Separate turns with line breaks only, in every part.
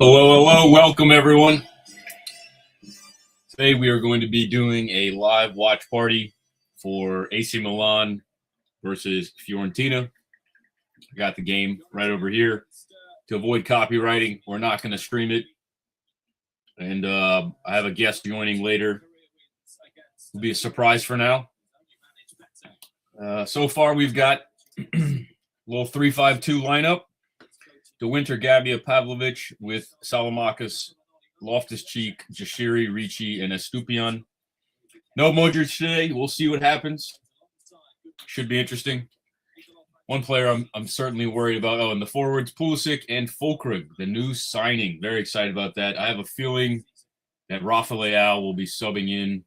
Hello, hello, welcome everyone. Today we are going to be doing a live watch party for AC Milan versus Fiorentina. I got the game right over here. To avoid copywriting, we're not going to stream it. And I have a guest joining later. It'll be a surprise for now. So far we've got a little 3-5-2 lineup. De Winter, Gabbia, Pavlovic with Salamakis, Loftus-Cheek, Jashiri, Ricci, and Estupiñán. No Modric today. We'll see what happens. Should be interesting. One player I'm certainly worried about. Oh, and the forwards, Pulisic and Fulkrug, the new signing. Very excited about that. I have a feeling that Rafa Leao will be subbing in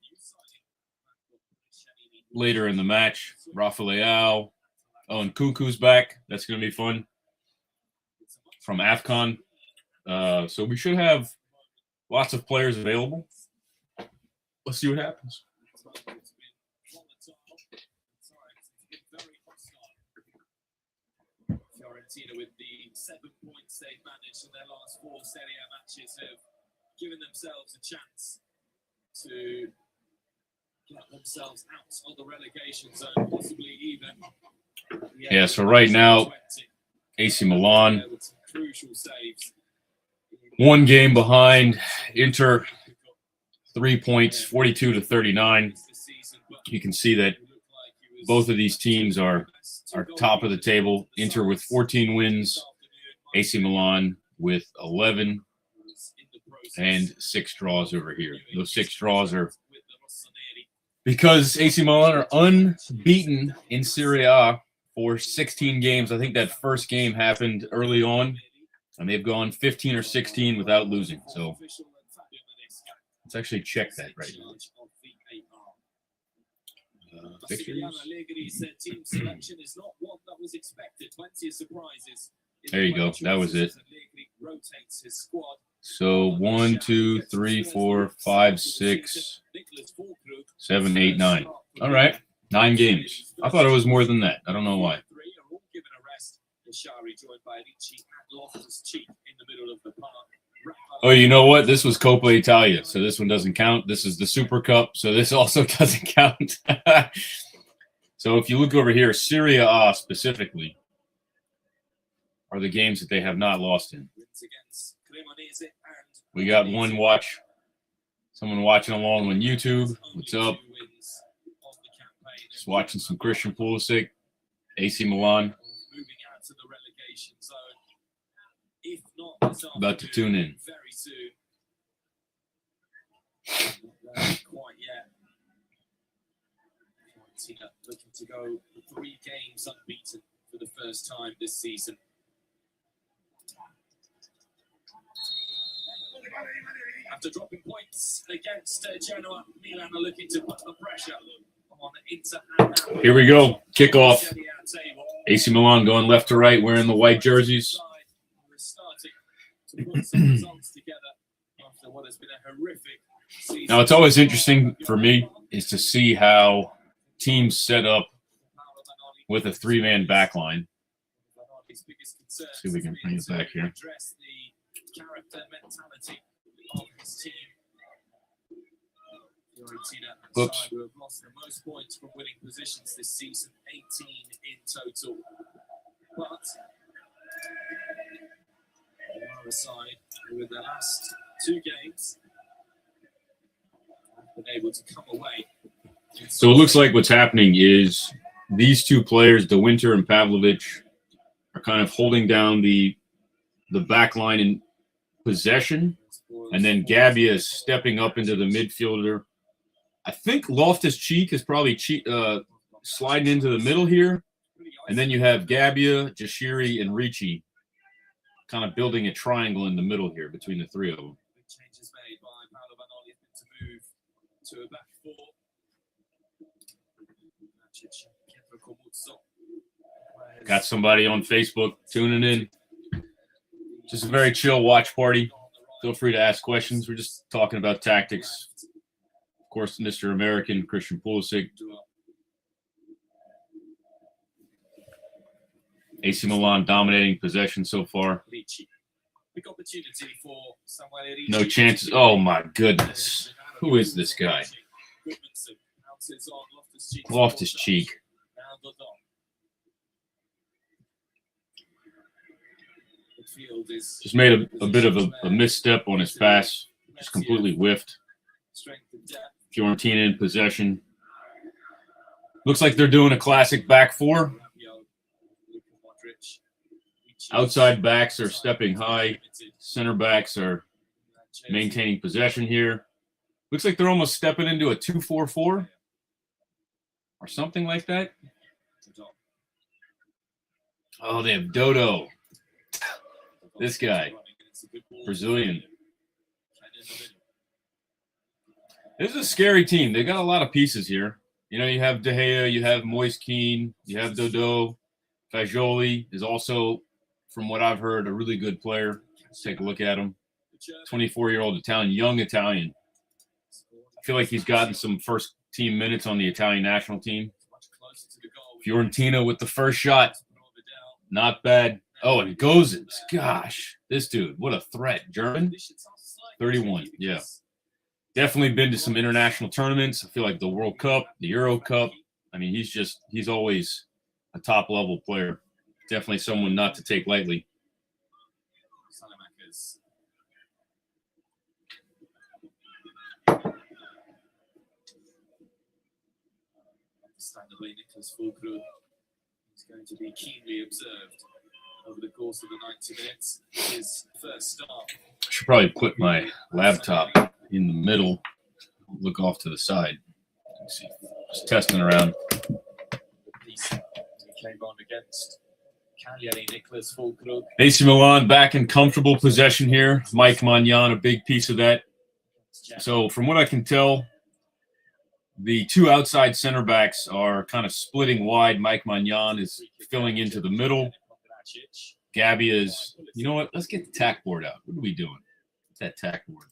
later in the match. Rafa Leao. Oh, and Kuku's back. That's going to be fun. From AFCON. So we should have lots of players available. Let's see what happens.
Fiorentina, with the 7 points they've managed in their last 4 Serie A matches, have given themselves a chance to get themselves out of the relegation zone, possibly even.
Yeah, so right now, AC Milan, 1 game behind. Inter, 3 points, 42-39. You can see that both of these teams are top of the table. Inter with 14 wins, AC Milan with 11, and 6 draws over here. Those 6 draws are because AC Milan are unbeaten in Serie A for 16 games. I think that first game happened early on, and they've gone 15 or 16 without losing. So let's actually check that right now. There you go. That was it. So 1, 2, 3, 4, 5, 6, 7, 8, 9. All right. 9 games. I thought it was more than that. I don't know why. Oh, you know what? This was Coppa Italia, so this one doesn't count. This is the Super Cup, so this also doesn't count. So if you look over here, Serie A specifically are the games that they have not lost in. We got one watch. Someone watching along on YouTube. What's up? Just watching some Christian Pulisic, AC Milan. About to tune in.
Looking to go 3 games unbeaten for the first time this season. After dropping points against Genoa, Milan are looking to put the pressure on Inter.
Here we go. Kickoff. AC Milan going left to right, wearing the white jerseys. Now, it's always interesting for me is to see how teams set up with a 3-man back line. See if we can bring it back here. Oops.
Who have lost the most points from winning positions this season, 18 in total. But the other side, with their last 2 games, have been able to come away.
So it looks like what's happening is these 2 players, De Winter and Pavlovic, are kind of holding down the back line in possession, and then Gabbia is stepping up into the midfielder. I think Loftus-Cheek is probably sliding into the middle here, and then you have Gabbia, Jashiri, and Ricci kind of building a triangle in the middle here between the 3 of them.
Changes made by Paolo Vanoli to move to a back 4.
Got somebody on Facebook tuning in. Just a very chill watch party. Feel free to ask questions. We're just talking about tactics. Of course, Mr. American, Christian Pulisic. AC Milan dominating possession so far.
Big opportunity for Samuel Erici.
No chances. Oh, my goodness. Who is this guy? Loftus-Cheek. Just made a bit of a misstep on his pass. Just completely whiffed. Fiorentina in possession. Looks like they're doing a classic back four. Outside backs are stepping high. Center backs are maintaining possession here. Looks like they're almost stepping into a 2-4-4 or something like that. Oh, they have Dodo. This guy, Brazilian. This is a scary team. They got a lot of pieces here. You know, you have De Gea, you have Moise Kean, you have Dodo. Fagioli is also, from what I've heard, a really good player. Let's take a look at him. 24-year-old Italian, young Italian. I feel like he's gotten some first-team minutes on the Italian national team. Fiorentina with the first shot. Not bad. Oh, and Gozens. Gosh, this dude, what a threat. German? 31, yeah. Definitely been to some international tournaments. I feel like the World Cup, the Euro Cup. I mean, he's always a top-level player. Definitely someone not to take lightly.
Understandably, Nicholas Fulkrug is going to be keenly observed over the course of the 90 minutes. His first start.
I should probably put my laptop in the middle, look off to the side. Let's see. Just testing around.
He came on against Cagliari, Nicholas Fulkrug.
AC Milan back in comfortable possession here. Mike Maignan, a big piece of that. So from what I can tell, the two outside center backs are kind of splitting wide. Mike Maignan is filling into the middle. Gabbia is, you know what? Let's get the tack board out. What are we doing? What's that tack board?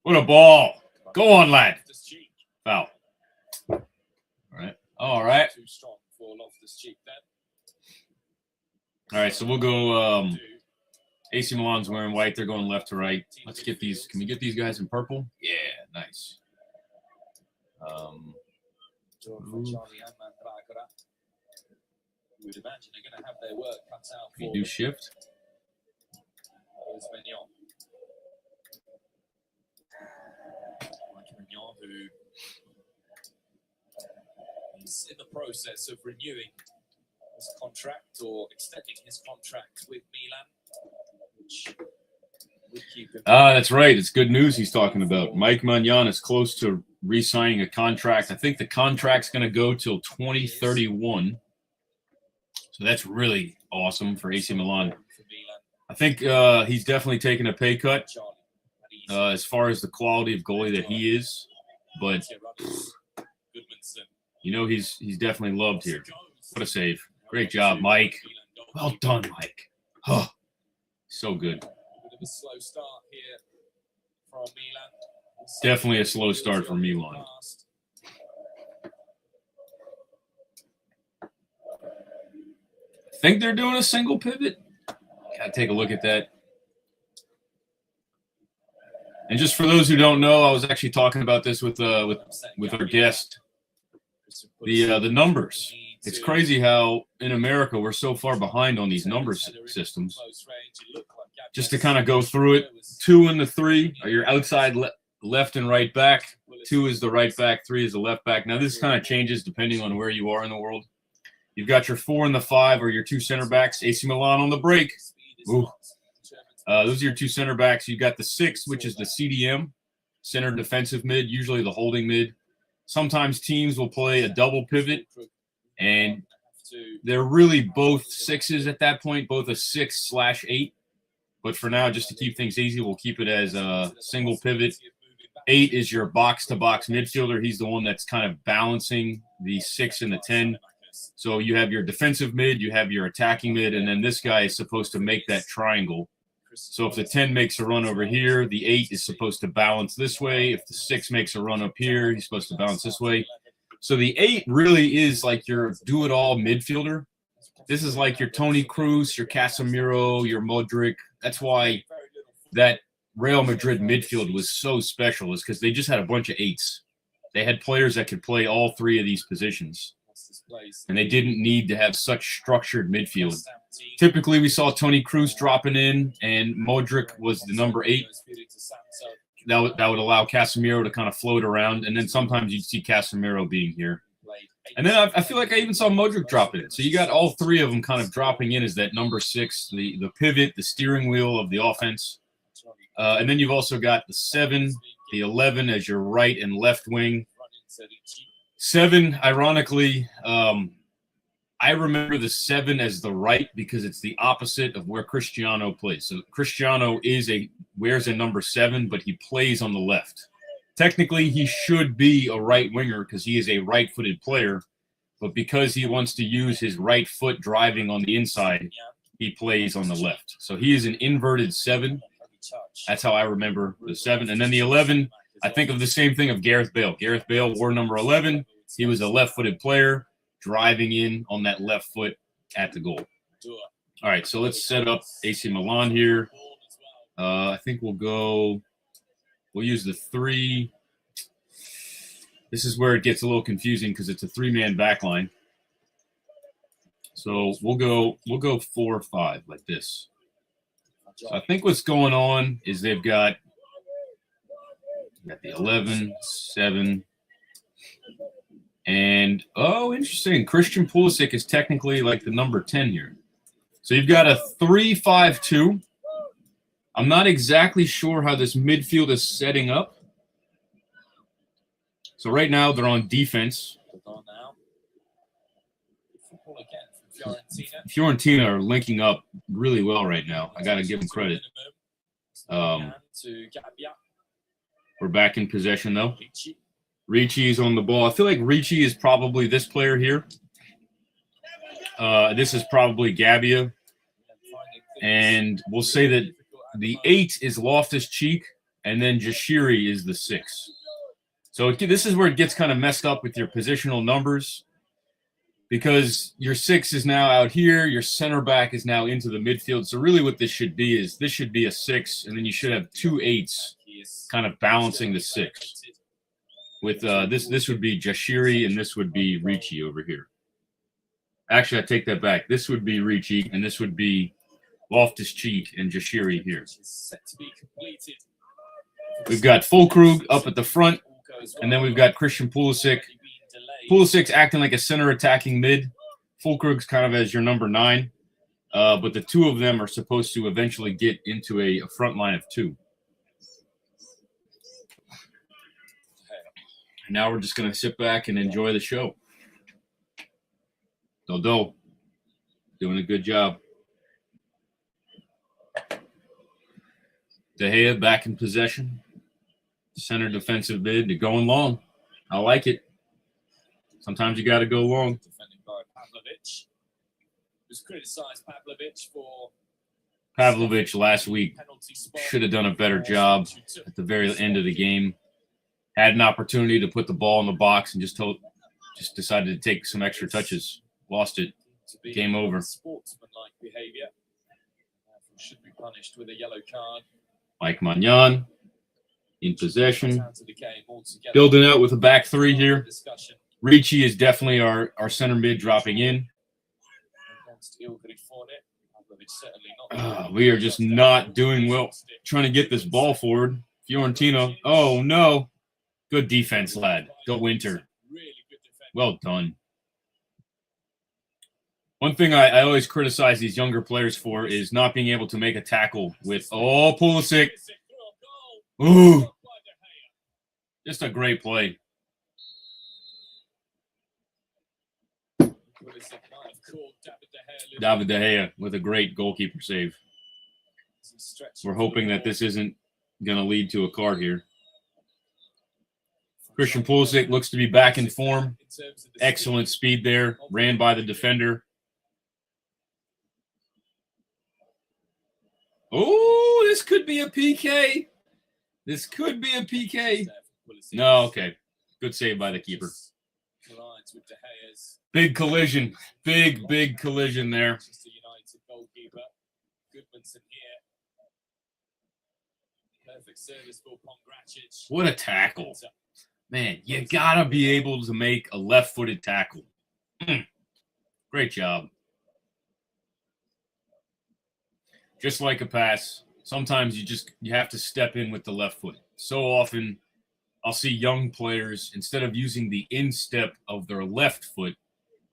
What a ball. Go on, lad. Foul. All right. All right. All right, so we'll go AC Milan's wearing white. They're going left to right. Let's get these. Can we get these guys in purple? Yeah, nice. We do shift.
Who is in the process of renewing his contract or extending his contract with Milan, which would keep him.
That's right. It's good news he's talking about. Mike Maignan is close to re-signing a contract. I think the contract's going to go till 2031. So that's really awesome for AC Milan. I think he's definitely taken a pay cut as far as the quality of goalie that he is. But, you know, he's definitely loved here. What a save. Great job, Mike. Well done, Mike. Oh, so good. Definitely a slow start for Milan. Think they're doing a single pivot? Gotta take a look at that. And just for those who don't know, I was actually talking about this with our guest. The numbers. It's crazy how in America we're so far behind on these number systems. Just to kind of go through it, 2 and the 3 are your outside left and right back. 2 is the right back, 3 is the left back. Now this kind of changes depending on where you are in the world. You've got your 4 and the 5 are your 2 center backs. AC Milan on the break. Ooh. Those are your 2 center backs. You've got the 6, which is the CDM, center defensive mid, usually the holding mid. Sometimes teams will play a double pivot, and they're really both 6s at that point, both a 6/8. But for now, just to keep things easy, we'll keep it as a single pivot. 8 is your box-to-box midfielder. He's the one that's kind of balancing the 6 and the 10. So you have your defensive mid, you have your attacking mid, and then this guy is supposed to make that triangle. So if the 10 makes a run over here, the 8 is supposed to balance this way. If the 6 makes a run up here, he's supposed to balance this way. So the 8 really is like your do-it-all midfielder. This is like your Toni Kroos, your Casemiro, your Modric. That's why that Real Madrid midfield was so special, is because they just had a bunch of eights. They had players that could play all three of these positions, and they didn't need to have such structured midfield. Typically, we saw Toni Kroos dropping in, and Modric was the number 8. That would allow Casemiro to kind of float around, and then sometimes you'd see Casemiro being here. And then I feel like I even saw Modric drop in. So you got all three of them kind of dropping in as that number 6, the pivot, the steering wheel of the offense. And then you've also got the 7, the 11 as your right and left wing. 7, ironically, I remember the 7 as the right because it's the opposite of where Cristiano plays. So Cristiano wears a number 7, but he plays on the left. Technically, he should be a right winger because he is a right-footed player, but because he wants to use his right foot driving on the inside, he plays on the left. So he is an inverted 7. That's how I remember the 7. And then the 11, I think of the same thing of Gareth Bale. Gareth Bale wore number 11. He was a left-footed player driving in on that left foot at the goal. All right, so let's set up AC Milan here. I think we'll use the 3. This is where it gets a little confusing because it's a 3-man back line. So we'll go 4-5 like this. So I think what's going on is they've got the 11, 7, and interesting. Christian Pulisic is technically like the number 10 here. So you've got a 3-5-2. I'm not exactly sure how this midfield is setting up. So right now they're on defense. Fiorentina are linking up really well right now. I got to give them credit. We're back in possession, though. Ricci is on the ball. I feel like Ricci is probably this player here. This is probably Gabbia. And we'll say that the 8 is Loftus-Cheek, and then Jashiri is the 6. So this is where it gets kind of messed up with your positional numbers, because your 6 is now out here, your center back is now into the midfield. So really what this should be is this should be a 6, and then you should have 2 8s kind of balancing the 6. With this would be Jashiri, and this would be Ricci over here. Actually, I take that back. This would be Ricci, and this would be Loftus-Cheek and Jashiri here. We've got Fulkrug up at the front, and then we've got Christian Pulisic. Pulisic's acting like a center attacking mid. Fulkrug's kind of as your number 9. But the two of them are supposed to eventually get into a front line of 2. And now we're just going to sit back and enjoy the show. Dodo, doing a good job. De Gea back in possession. Center defensive mid. They're going long. I like it. Sometimes you got to go long.
Defending by Pavlovic. Was criticized
Pavlovic last week should have done a better job at the very end of the game. Had an opportunity to put the ball in the box and just decided to take some extra touches. Lost it. Game over.
Sportsmanlike behavior. Should be punished with a yellow card.
Mike Magnan in possession. Building out with a back 3 here. Ricci is definitely our center mid dropping in. We are just not doing well trying to get this ball forward. Fiorentina. Oh, no. Good defense, lad. Go Winter. Well done. One thing I always criticize these younger players for is not being able to make a tackle with, Pulisic. Ooh. Just a great play. David De Gea with a great goalkeeper save. We're hoping that this isn't going to lead to a card here. Christian Pulisic looks to be back in form. Excellent speed there. Ran by the defender. Oh, this could be a PK. This could be a PK. No, okay. Good save by the keeper.
sides with De Gea's
Big collision. Big collision there.
Manchester United goalkeeper. Goodmanson here. Perfect service for Pongracic.
What a tackle. Man, you gotta be able to make a left-footed tackle. Great job. Just like a pass, sometimes you have to step in with the left foot. So often I'll see young players, instead of using the instep of their left foot,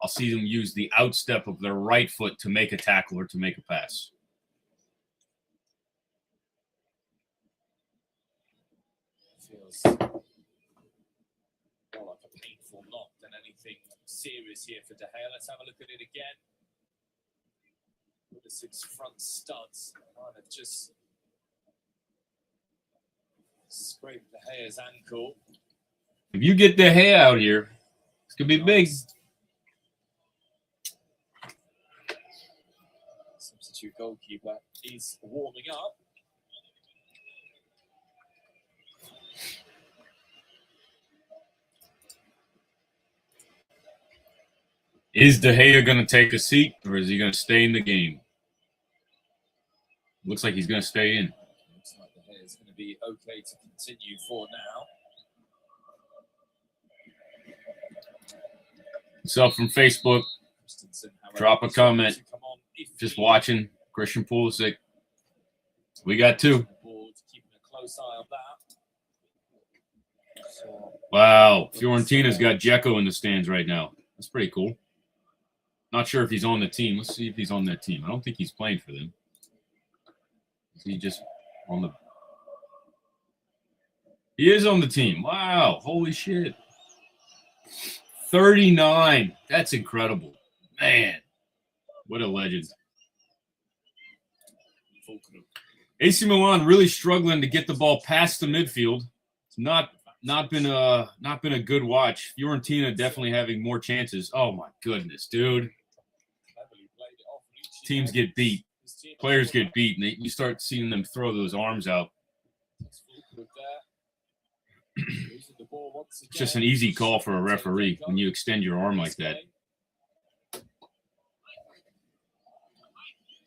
I'll see them use the outstep of their right foot to make a tackle or to make a pass.
Feels more like a painful knock than anything serious here for De Gea. Let's have a look at it again. Pulisic's front studs kind of just scraped De Gea's ankle.
If you get De Gea out here, it's going to be big.
Substitute goalkeeper is warming up.
Is De Gea going to take a seat, or is he going to stay in the game? Looks like he's going to stay in.
Looks like De Gea is going to be okay to continue for now.
What's up from Facebook? Drop a comment. Just watching Christian Pulisic. We got two.
Keeping a close eye on that.
Wow, Fiorentina's got Dzeko in the stands right now. That's pretty cool. Not sure if he's on the team. Let's see if he's on that team. I don't think he's playing for them. Is he just on the... He is on the team. Wow, holy shit. 39. That's incredible. Man, what a legend. AC Milan really struggling to get the ball past the midfield. It's not been a good watch. Fiorentina definitely having more chances. Oh my goodness, dude. Teams get beat. Players get beat, and you start seeing them throw those arms out. It's just an easy call for a referee when you extend your arm like that.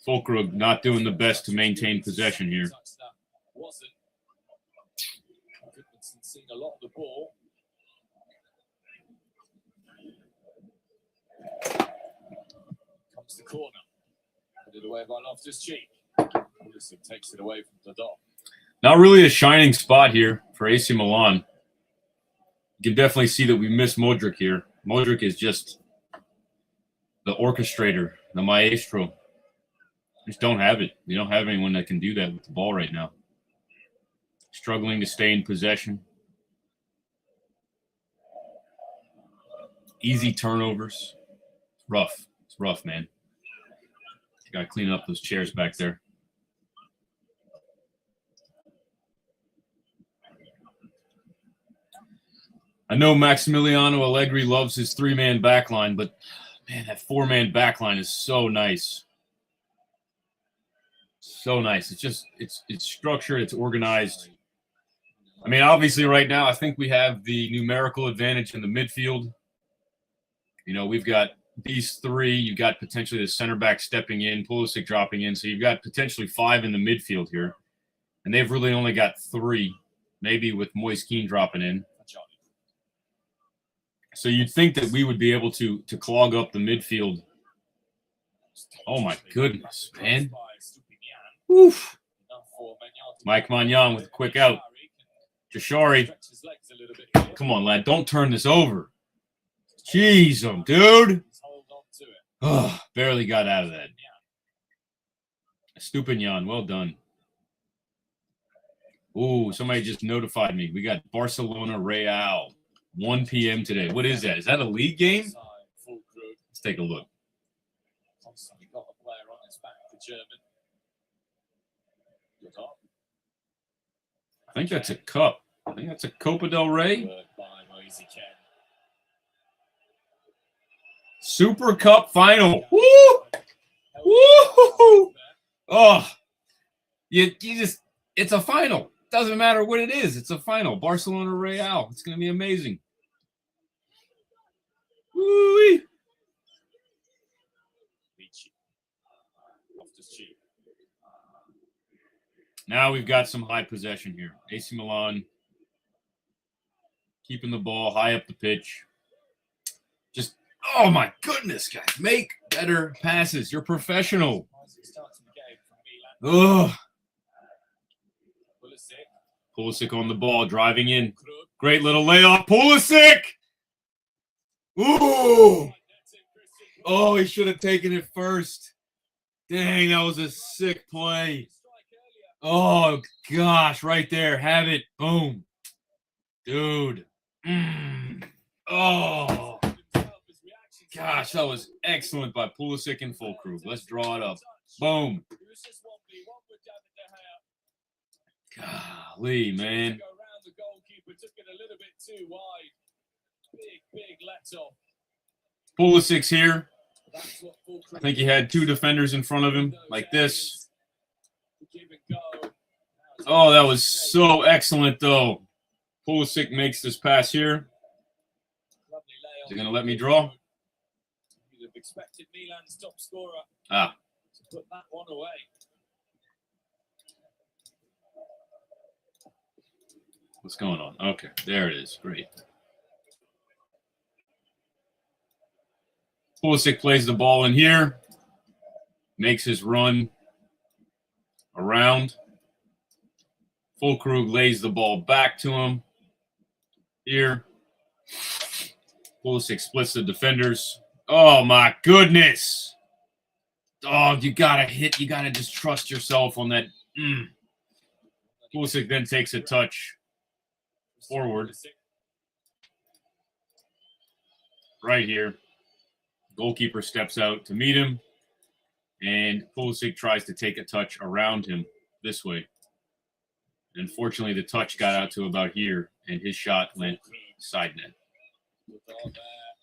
Fulkrug not doing the best to maintain possession here.
Seeing a lot of the ball. Comes the corner. Put it away by Loftus-Cheek. Pulisic takes it away from the dot.
Not really a shining spot here for AC Milan. You can definitely see that we miss Modric here. Modric is just the orchestrator, the maestro. Just don't have it. We don't have anyone that can do that with the ball right now. Struggling to stay in possession. Easy turnovers. It's rough. It's rough, man. You got to clean up those chairs back there. I know Maximiliano Allegri loves his three-man backline, but, man, that four-man backline is so nice. So nice. It's just it's structured. It's organized. I mean, obviously right now I think we have the numerical advantage in the midfield. You know, we've got these three. You've got potentially the center back stepping in, Pulisic dropping in. So you've got potentially five in the midfield here. And they've really only got three, maybe with Moise Kean dropping in. So you'd think that we would be able to clog up the midfield. Oh, my goodness, man. Oof. Mike Magnan with a quick out. Jashari. Come on, lad. Don't turn this over. Jeez, dude. Oh, barely got out of that. Stupinian, well done. Ooh, somebody just notified me. We got Barcelona Real. 1 p.m. today. What is that? Is that a league game? Let's take a look.
Got a player on his back, the German.
I think that's a cup. I think that's a Copa del Rey.
By Moise Kean.
Super Cup final. Woo! Woo! Oh, you just, it's a final. Doesn't matter what it is. It's a final. Barcelona Real. It's going to be amazing. Woo-wee. Now we've got some high possession here. AC Milan keeping the ball high up the pitch. Just, oh my goodness, guys. Make better passes. You're professional. Ugh. Pulisic on the ball, driving in. Great little layoff. Pulisic! Ooh! Oh, he should have taken it first. Dang, that was a sick play. Oh, gosh, right there. Have it. Boom. Dude. Oh. Gosh, that was excellent by Pulisic and Fulkrug. Let's draw it up. Boom. Golly, man. Pulisic's here. I think he had two defenders in front of him, like this. Oh, that was so excellent, though. Pulisic makes this pass here. Is he going to let me draw?
You'd have expected Milan's top scorer
to
put that one away.
What's going on? Okay, there it is. Great. Pulisic plays the ball in here. Makes his run around. Fulkrug lays the ball back to him. Here. Pulisic splits the defenders. Oh, my goodness. Oh, you got to hit. You got to just trust yourself on that. Pulisic then takes a touch forward. Right here. Goalkeeper steps out to meet him. And Pulisic tries to take a touch around him this way. And unfortunately, the touch got out to about here, and his shot went side net.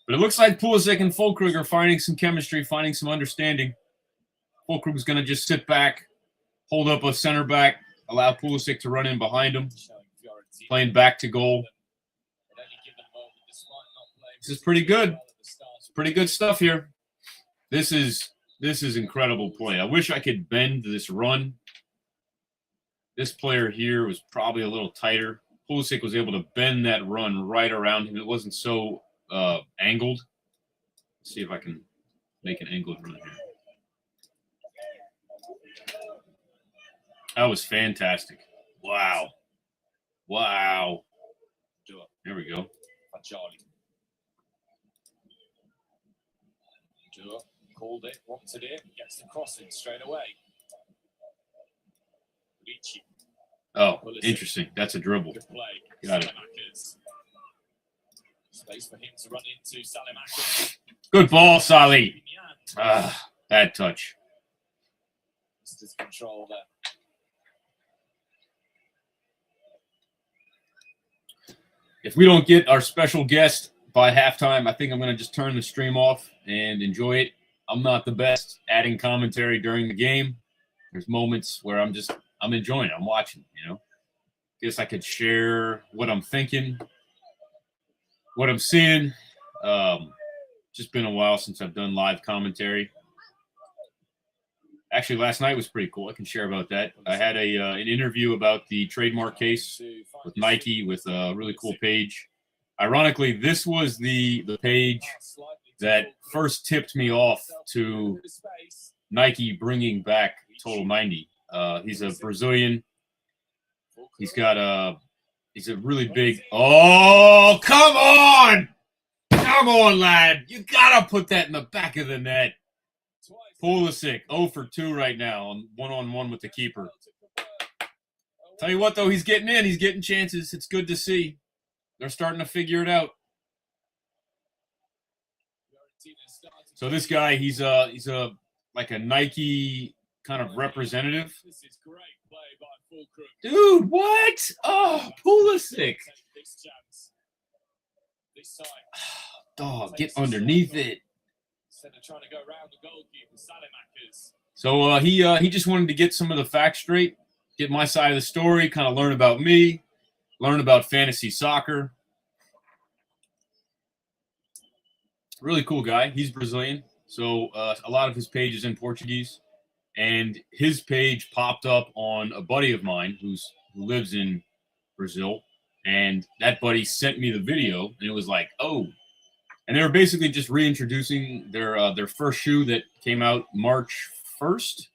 But it looks like Pulisic and Fulkrug are finding some chemistry, finding some understanding. Fulkrug's going to just sit back, hold up a center back, allow Pulisic to run in behind him, playing back to goal. This is pretty good. It's pretty good stuff here. This is incredible play. I wish I could bend this run. This player here was probably a little tighter. Pulisic was able to bend that run right around him. It wasn't so angled. Let's see if I can make an angled run here. That was fantastic. Wow. Wow. There we go.
Called it, wanted it, gets the crossing straight away.
Oh, interesting. That's a dribble. Got it.
Space for him to run into Salamakis.
Good ball, Sally. Bad touch.
Just his control there.
If we don't get our special guest by halftime, I think I'm going to just turn the stream off and enjoy it. I'm not the best adding commentary during the game. There's moments where I'm enjoying it. I'm watching, Guess I could share what I'm thinking, what I'm seeing. Just been a while since I've done live commentary. Actually, last night was pretty cool. I can share about that. I had an interview about the trademark case with Nike with a really cool page. Ironically, this was the page that first tipped me off to Nike bringing back Total 90. He's a Brazilian. He's a really big. Oh, come on! Come on, lad. You got to put that in the back of the net. Pulisic, 0 for 2 right now on one-on-one with the keeper. Tell you what, though, he's getting in. He's getting chances. It's good to see. They're starting to figure it out. So this guy, he's like a Nike kind of representative. Dude, what? Oh, Pulisic. Dog, get underneath it. So he just wanted to get some of the facts straight, get my side of the story, kind of learn about me, learn about fantasy soccer. Really cool guy. He's Brazilian, so a lot of his page is in Portuguese, and his page popped up on a buddy of mine who lives in Brazil, and that buddy sent me the video, and it was like, oh, and they were basically just reintroducing their first shoe that came out March 1st.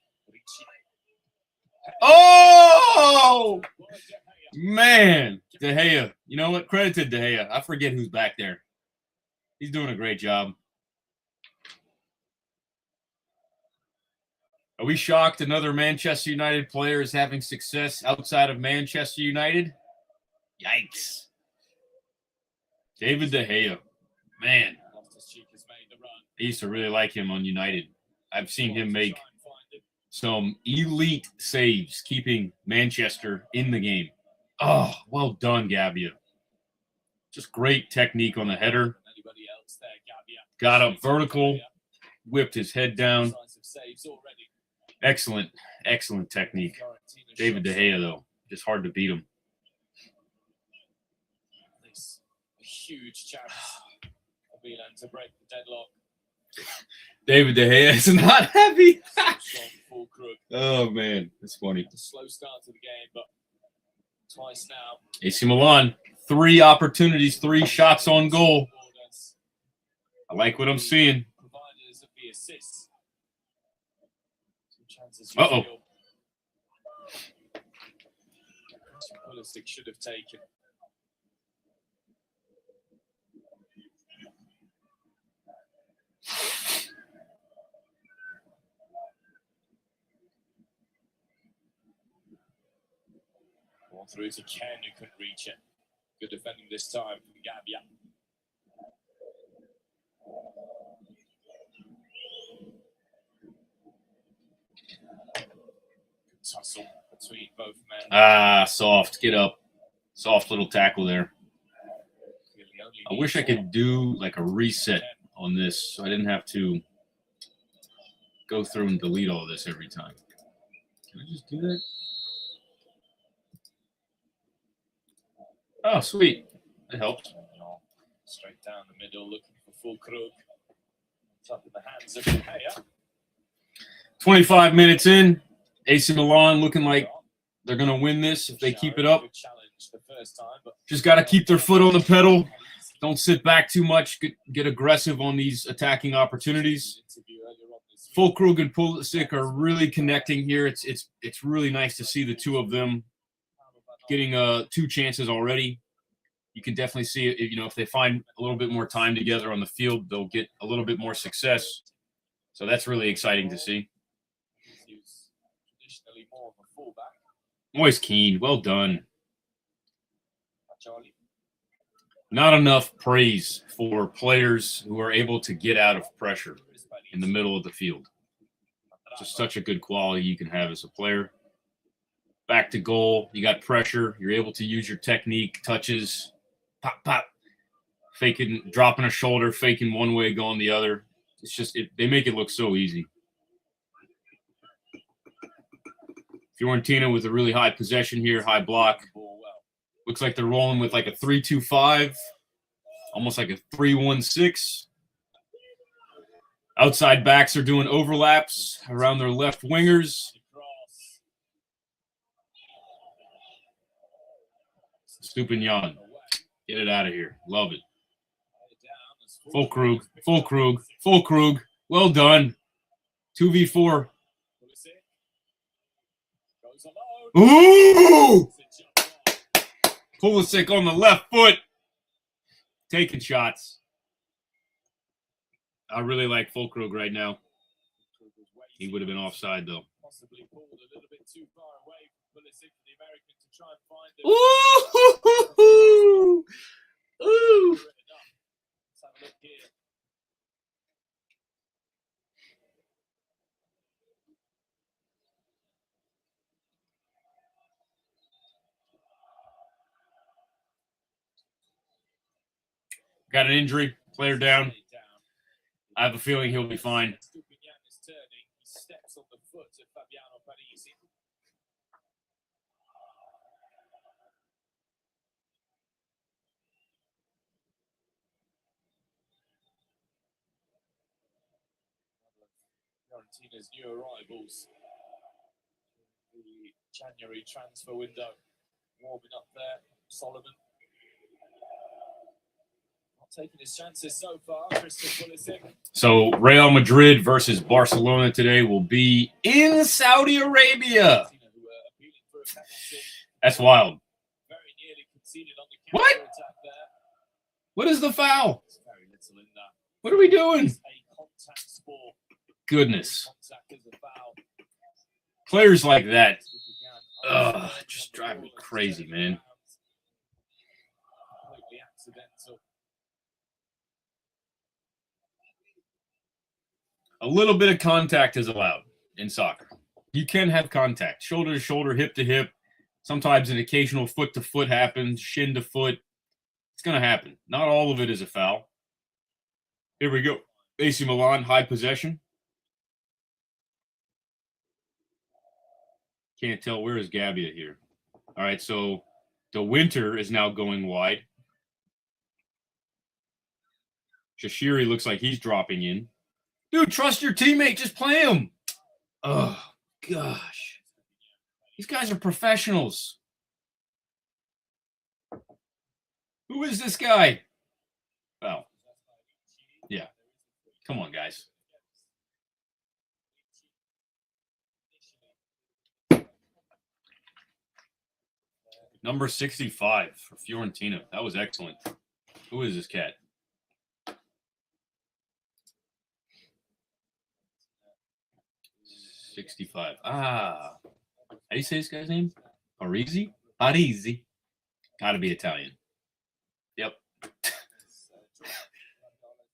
Oh man, De Gea. You know what? Credit to De Gea. I forget who's back there. He's doing a great job. Are we shocked another Manchester United player is having success outside of Manchester United? Yikes. David De Gea. Man. I used to really like him on United. I've seen him make some elite saves, keeping Manchester in the game. Oh, well done, Gabia. Just great technique on the header. Got up vertical, whipped his head down. Excellent, excellent technique. David De Gea, though, just hard to beat him.
A huge chance for Milan to break the deadlock.
David De Gea is not happy. Oh, man, that's funny.
A slow start to the game, but twice now.
AC Milan, 3 opportunities, 3 shots on goal. I like what I'm seeing.
Providers of the assists.
Uh-oh.
Pulisic should have taken. Ball through to Ken, who couldn't reach it. Good defending this time from Gabia. Tussle between both men.
Ah, soft. Get up. Soft little tackle there. I wish I could do like a reset on this so I didn't have to go through and delete all this every time. Can I just do that? Oh, sweet. That helps.
Straight down the middle, looking for full Krug. Up in the hands of De Gea.
25 minutes in. AC Milan looking like they're going to win this if they keep it up. Just got to keep their foot on the pedal. Don't sit back too much. Get aggressive on these attacking opportunities. Fulkrug and Pulisic are really connecting here. It's really nice to see the two of them getting 2 chances already. You can definitely see it. You know, if they find a little bit more time together on the field, they'll get a little bit more success. So that's really exciting to see. Moise Kean, well done. Not enough praise for players who are able to get out of pressure in the middle of the field. Just such a good quality you can have as a player. Back to goal, you got pressure. You're able to use your technique, touches, pop, pop, faking, dropping a shoulder, faking one way, going the other. It's just, they make it look so easy. Fiorentina with a really high possession here, high block. Looks like they're rolling with like a 3-2-5, almost like a 3-1-6. Outside backs are doing overlaps around their left wingers. Stupinian. Get it out of here. Love it. Fulkrug, Fulkrug, Fulkrug. Well done. 2v4. Ooh! Pulisic on the left foot. Taking shots. I really like Fulkrug right now. He would have been offside, though.
Possibly pulled a little bit too far away from Pulisic for the American to try and find him.
Ooh! Ooh!
Let's have a look here.
Got an injury. Player down. I have a feeling he'll be fine.
Stupinian is turning. He steps on the foot of Fabiano Parisi. Fiorentina's new arrivals. The January transfer window warming up there. Solomon. Not taking his chances so far.
So Real Madrid versus Barcelona today will be in Saudi Arabia. That's wild. What? What is the foul? What are we doing? Goodness. Players like that just drive me crazy, man. A little bit of contact is allowed in soccer. You can have contact, shoulder to shoulder, hip to hip. Sometimes an occasional foot to foot happens, shin to foot. It's going to happen. Not all of it is a foul. Here we go. AC Milan, high possession. Can't tell. Where is Gabbia here? All right, so De Winter is now going wide. Jashiri looks like he's dropping in. Dude, trust your teammate. Just play him. Oh, gosh. These guys are professionals. Who is this guy? Oh. Yeah. Come on, guys. Number 65 for Fiorentina. That was excellent. Who is this cat? $65. How do you say this guy's name? Parisi? Parisi. Gotta be Italian. Yep.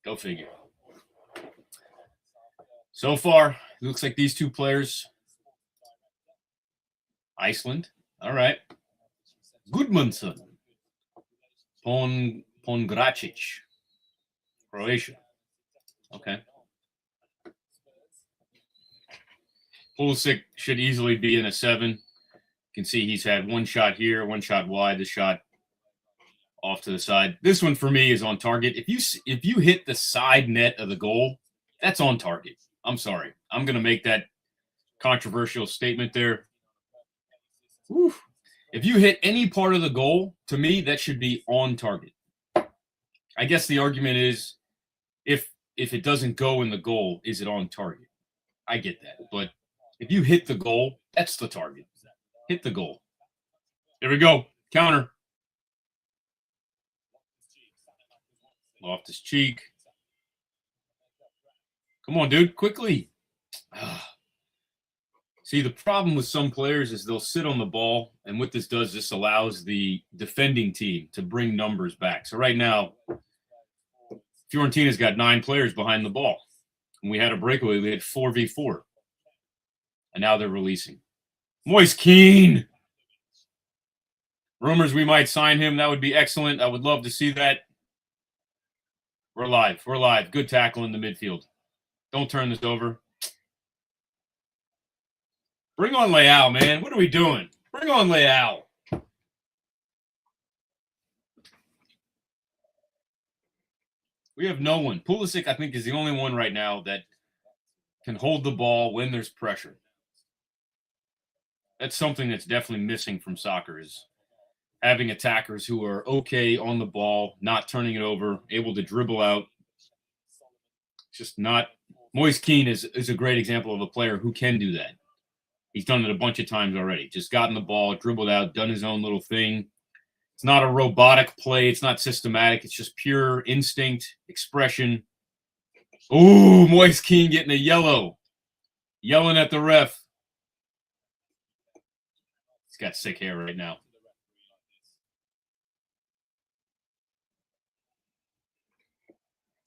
Go figure. So far, it looks like these two players. Iceland. All right. Gudmundsson. Pongracic. Croatia. Okay. Pulisic should easily be in a 7. You can see he's had one shot here, one shot wide, the shot off to the side. This one for me is on target. If you hit the side net of the goal, that's on target. I'm sorry. I'm going to make that controversial statement there. Whew. If you hit any part of the goal, to me, that should be on target. I guess the argument is if it doesn't go in the goal, is it on target? I get that. But if you hit the goal, that's the target. Hit the goal. Here we go. Counter. Loftus Cheek. Come on, dude. Quickly. See, the problem with some players is they'll sit on the ball, and what this does, this allows the defending team to bring numbers back. So right now, Fiorentina's got 9 players behind the ball. When we had a breakaway, we had 4v4. And now they're releasing. Moise Kean. Rumors we might sign him. That would be excellent. I would love to see that. We're live. We're live. Good tackle in the midfield. Don't turn this over. Bring on Leao, man. What are we doing? Bring on Leao. We have no one. Pulisic, I think, is the only one right now that can hold the ball when there's pressure. That's something that's definitely missing from soccer, is having attackers who are okay on the ball, not turning it over, able to dribble out. Just not. Moise Kean is a great example of a player who can do that. He's done it a bunch of times already. Just gotten the ball, dribbled out, done his own little thing. It's not a robotic play. It's not systematic. It's just pure instinct, expression. Ooh, Moise Kean getting a yellow. Yelling at the ref. He's got sick hair right now.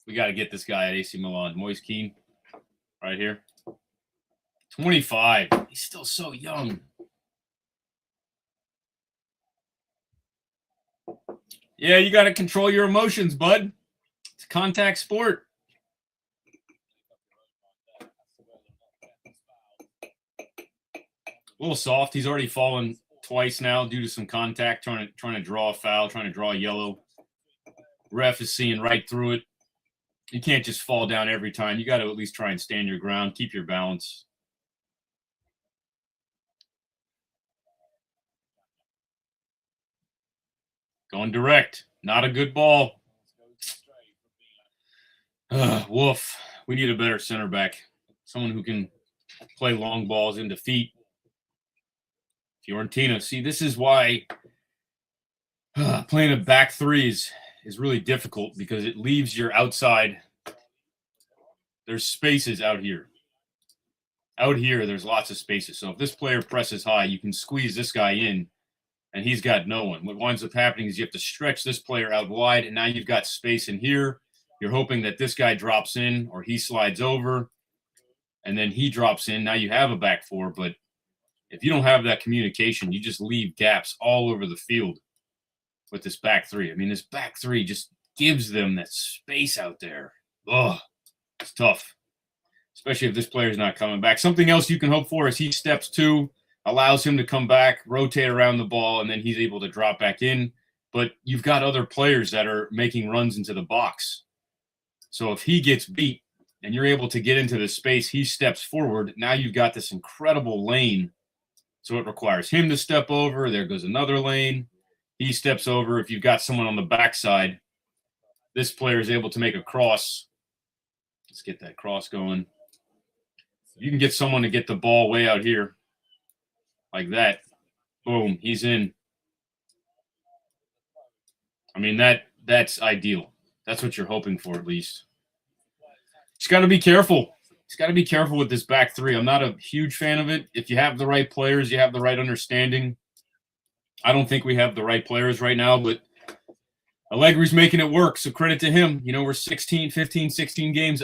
We got to get this guy at AC Milan. Moise Kean, right here. 25. He's still so young. Yeah, you got to control your emotions, bud. It's a contact sport. A little soft. He's already fallen twice now due to some contact, trying to draw a foul, trying to draw a yellow. Ref is seeing right through it. You can't just fall down every time. You got to at least try and stand your ground, keep your balance. Going direct. Not a good ball. Woof. We need a better center back. Someone who can play long balls into feet. Fiorentina. See, this is why playing a back threes is really difficult because it leaves your outside. There's spaces out here. Out here, there's lots of spaces. So if this player presses high, you can squeeze this guy in, and he's got no one. What winds up happening is you have to stretch this player out wide, and now you've got space in here. You're hoping that this guy drops in or he slides over, and then he drops in. Now you have a back four, but if you don't have that communication, you just leave gaps all over the field with this back three. I mean, this back three just gives them that space out there. Ugh, it's tough, especially if this player's not coming back. Something else you can hope for is he steps two, allows him to come back, rotate around the ball, and then he's able to drop back in. But you've got other players that are making runs into the box. So if he gets beat and you're able to get into the space, he steps forward. Now you've got this incredible lane. So it requires him to step over. There goes another lane. He steps over. If you've got someone on the backside, this player is able to make a cross. Let's get that cross going. You can get someone to get the ball way out here like that. Boom, he's in. I mean, that's ideal. That's what you're hoping for, at least. Just got to be careful. Just got to be careful with this back three. I'm not a huge fan of it. If you have the right players, you have the right understanding. I don't think we have the right players right now, but Allegri's making it work, so credit to him. You know, we're 16 games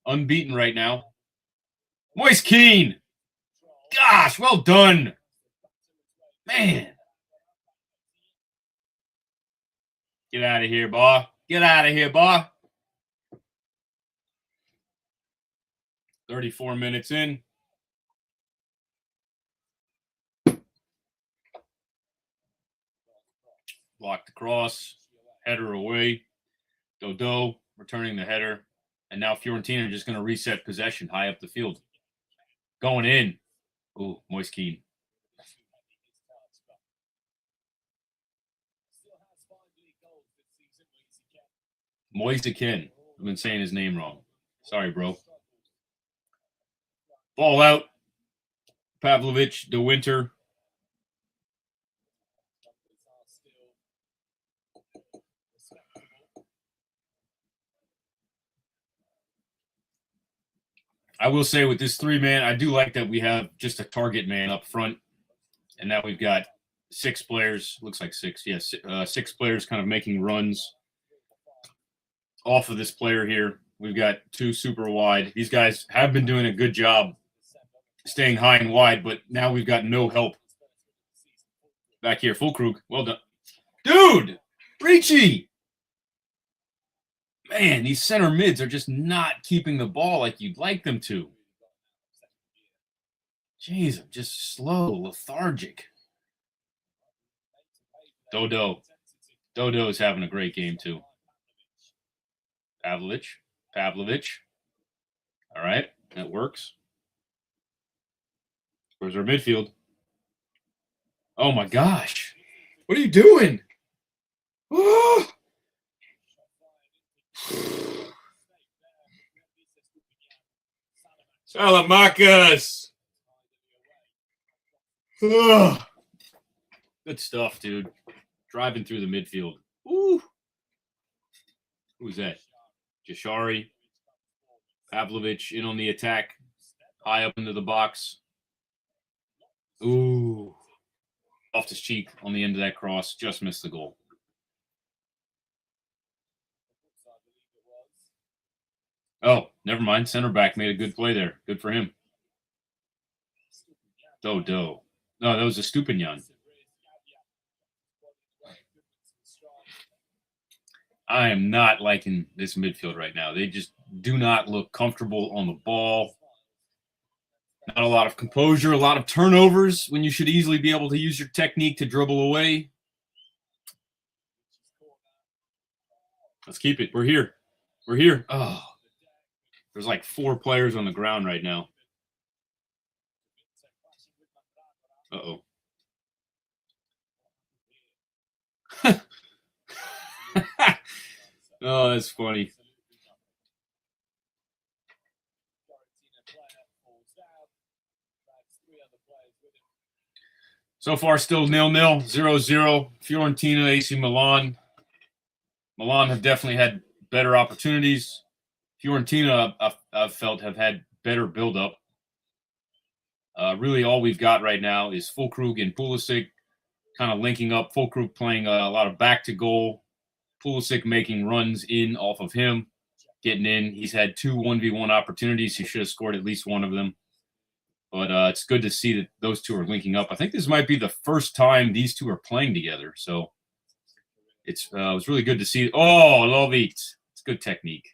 unbeaten right now. Moise Kean. Gosh, well done. Man. Get out of here, boy. Get out of here, boy. 34 minutes in. Blocked the cross. Header away. Dodo returning the header. And now Fiorentina are just going to reset possession high up the field. Going in. Ooh, Moise Kean. Moise Kean. I've been saying his name wrong. Sorry, bro. Ball out. Pavlovic, De Winter. I will say with this three-man, I do like that we have just a target man up front, and now we've got six players. Looks like six. Yes, six players kind of making runs off of this player here. We've got two super wide. These guys have been doing a good job staying high and wide, but now we've got no help back here. Fulkrug, well done. Dude, Franchi! Man, these center mids are just not keeping the ball like you'd like them to. Jeez, I'm just slow, lethargic. Dodo. Dodo is having a great game, too. Pavlovic. All right, that works. Where's our midfield? Oh, my gosh. What are you doing? Oh! Salamakis. Ugh. Good stuff, dude. Driving through the midfield. Ooh. Who's that? Jashari. Pavlovic in on the attack. High up into the box. Ooh. Off his cheek on the end of that cross. Just missed the goal. Oh, never mind. Center back made a good play there. Good for him. Dodo. No, that was a Stupinian. I am not liking this midfield right now. They just do not look comfortable on the ball. Not a lot of composure, a lot of turnovers when you should easily be able to use your technique to dribble away. Let's keep it. We're here. We're here. Oh, there's like 4 players on the ground right now. Uh-oh. Oh, that's funny. So far, still 0-0, 0-0. Fiorentina, AC Milan. Milan have definitely had better opportunities. Fiorentina, I've felt, have had better build-up. Really, all we've got right now is Fulkrug and Pulisic kind of linking up. Fulkrug playing a lot of back-to-goal. Pulisic making runs in off of him, getting in. He's had 2 1v1 opportunities. He should have scored at least one of them. But it's good to see that those two are linking up. I think this might be the first time these two are playing together. So it was really good to see. Oh, love it. It's good technique.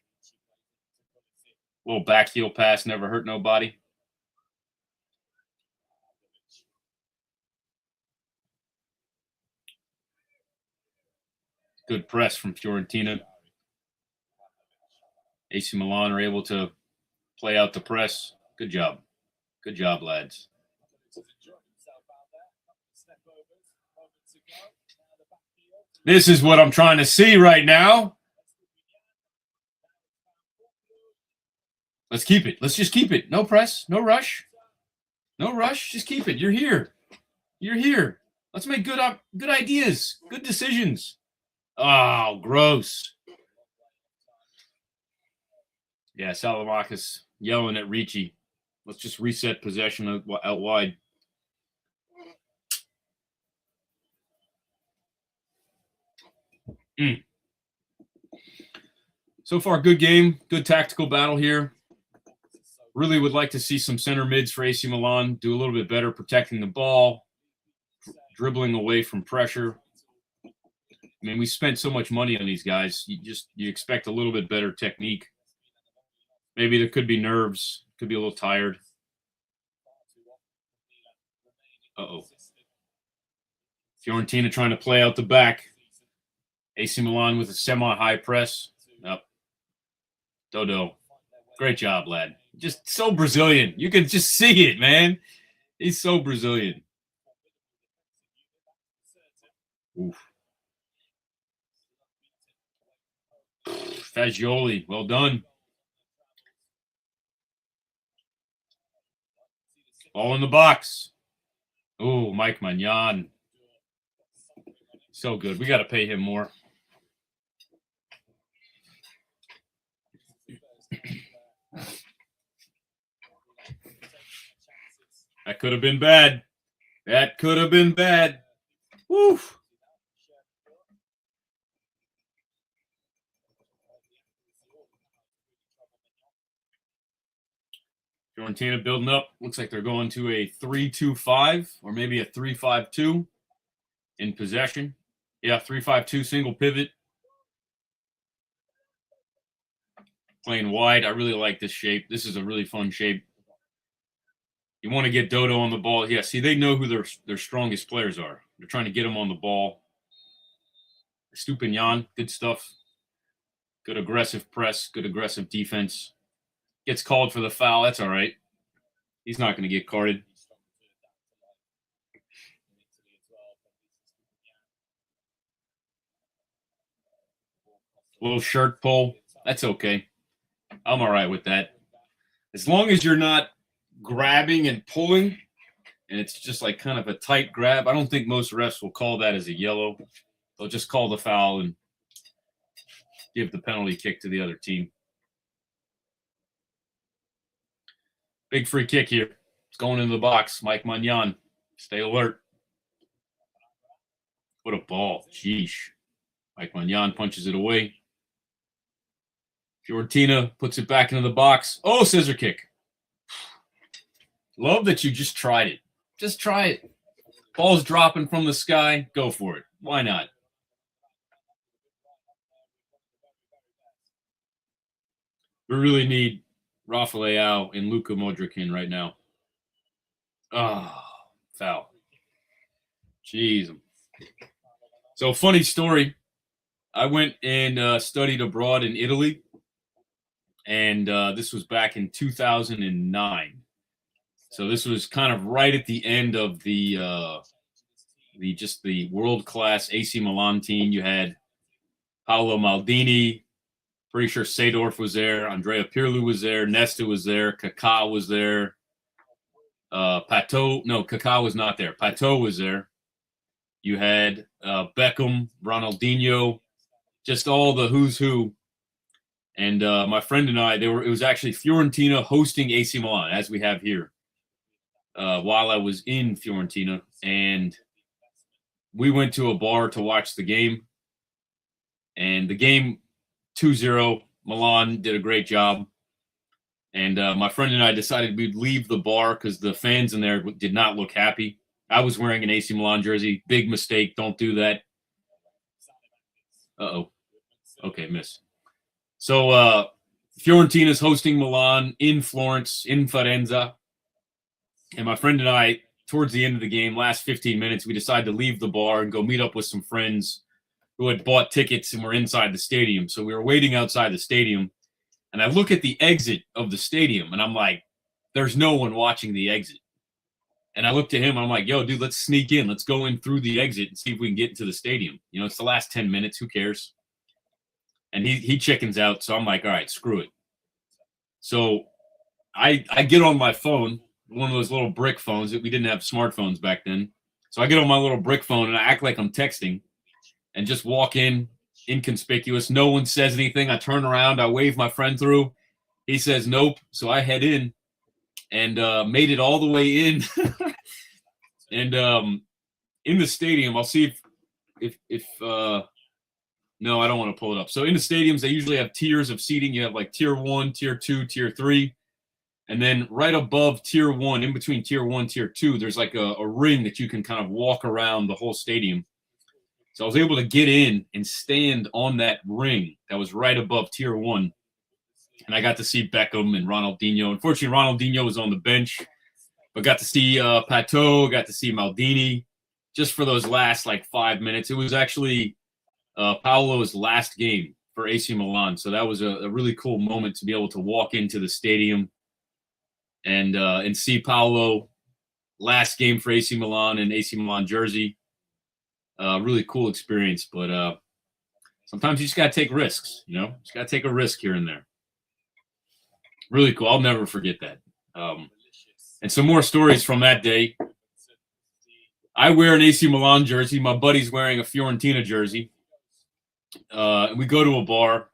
Little back heel pass, never hurt nobody. Good press from Fiorentina. AC Milan are able to play out the press. Good job. Good job, lads. This is what I'm trying to see right now. Let's keep it. Let's just keep it. No press. No rush. No rush. Just keep it. You're here. You're here. Let's make good ideas. Good decisions. Oh, gross. Yeah, Salamakis yelling at Ricci. Let's just reset possession out wide. So far, good game. Good tactical battle here. Really would like to see some center mids for AC Milan do a little bit better protecting the ball, dribbling away from pressure. I mean, we spent so much money on these guys. You expect a little bit better technique. Maybe there could be nerves. Could be a little tired. Uh-oh. Fiorentina trying to play out the back. AC Milan with a semi-high press. Yep. Dodo. Great job, lad. Just so Brazilian. You can just see it, man. He's so Brazilian. Oof. Fagioli, well done. All in the box. Oh, Mike Magnan. So good. We got to pay him more. That could have been bad. That could have been bad. Woo. Fiorentina building up. Looks like they're going to a 3-2-5 or maybe a 3-5-2 in possession. Yeah, 3-5-2 single pivot. Playing wide. I really like this shape. This is a really fun shape. You want to get Dodo on the ball. Yeah, see, they know who their strongest players are. They're trying to get them on the ball. Stupinian, good stuff. Good aggressive press, good aggressive defense. Gets called for the foul. That's all right. He's not going to get carded. Little shirt pull. That's okay. I'm all right with that. As long as you're not grabbing and pulling, and it's just like kind of a tight grab. I don't think most refs will call that as a yellow. They'll just call the foul and give the penalty kick to the other team. Big free kick here. It's going into the box. Mike Magnan. Stay alert. What a ball. Sheesh. Mike Magnan punches it away. Fiorentina puts it back into the box. Oh, scissor kick. Love that you just tried it. Just try it. Ball's dropping from the sky. Go for it. Why not? We really need Rafael and Luka Modric in right now. Oh, foul. Jeez. So, funny story. I went and studied abroad in Italy and this was back in 2009. So this was kind of right at the end of the world class AC Milan team. You had Paolo Maldini. Pretty sure Seedorf was there. Andrea Pirlo was there. Nesta was there. Kaká was there. Kaká was not there. Pato was there. You had Beckham, Ronaldinho, just all the who's who. And my friend and I, it was actually Fiorentina hosting AC Milan, as we have here, while I was in Fiorentina. And we went to a bar to watch the game. And the game 2-0, Milan did a great job. And my friend and I decided we'd leave the bar because the fans in there did not look happy. I was wearing an AC Milan jersey. Big mistake. Don't do that. Uh-oh. Okay, miss. So Fiorentina's hosting Milan in Florence, in Firenze. And my friend and I, towards the end of the game, last 15 minutes, we decided to leave the bar and go meet up with some friends who had bought tickets and were inside the stadium. So we were waiting outside the stadium. And I look at the exit of the stadium, and I'm like, there's no one watching the exit. And I look to him, and I'm like, yo, dude, let's sneak in. Let's go in through the exit and see if we can get into the stadium. You know, it's the last 10 minutes. Who cares? And he chickens out. So I'm like, all right, screw it. So I get on my phone, one of those little brick phones. We didn't have smartphones back then. So I get on my little brick phone, and I act like I'm texting and just walk in, inconspicuous. No one says anything. I turn around. I wave my friend through. He says nope. So I head in and made it all the way in. And in the stadium, I'll see if no, I don't want to pull it up. So in the stadiums, they usually have tiers of seating. You have like tier 1, tier 2, tier 3. And then right above tier 1, in between tier 1, tier 2, there's like a ring that you can kind of walk around the whole stadium. So I was able to get in and stand on that ring that was right above tier 1. And I got to see Beckham and Ronaldinho. Unfortunately, Ronaldinho was on the bench, but got to see Pato, got to see Maldini just for those last like 5 minutes. It was actually Paolo's last game for AC Milan. So that was a really cool moment to be able to walk into the stadium and see Paolo last game for AC Milan in AC Milan jersey. Really cool experience, but sometimes you just got to take risks, you know? Just got to take a risk here and there. Really cool. I'll never forget that. And some more stories from that day. I wear an AC Milan jersey. My buddy's wearing a Fiorentina jersey. We go to a bar.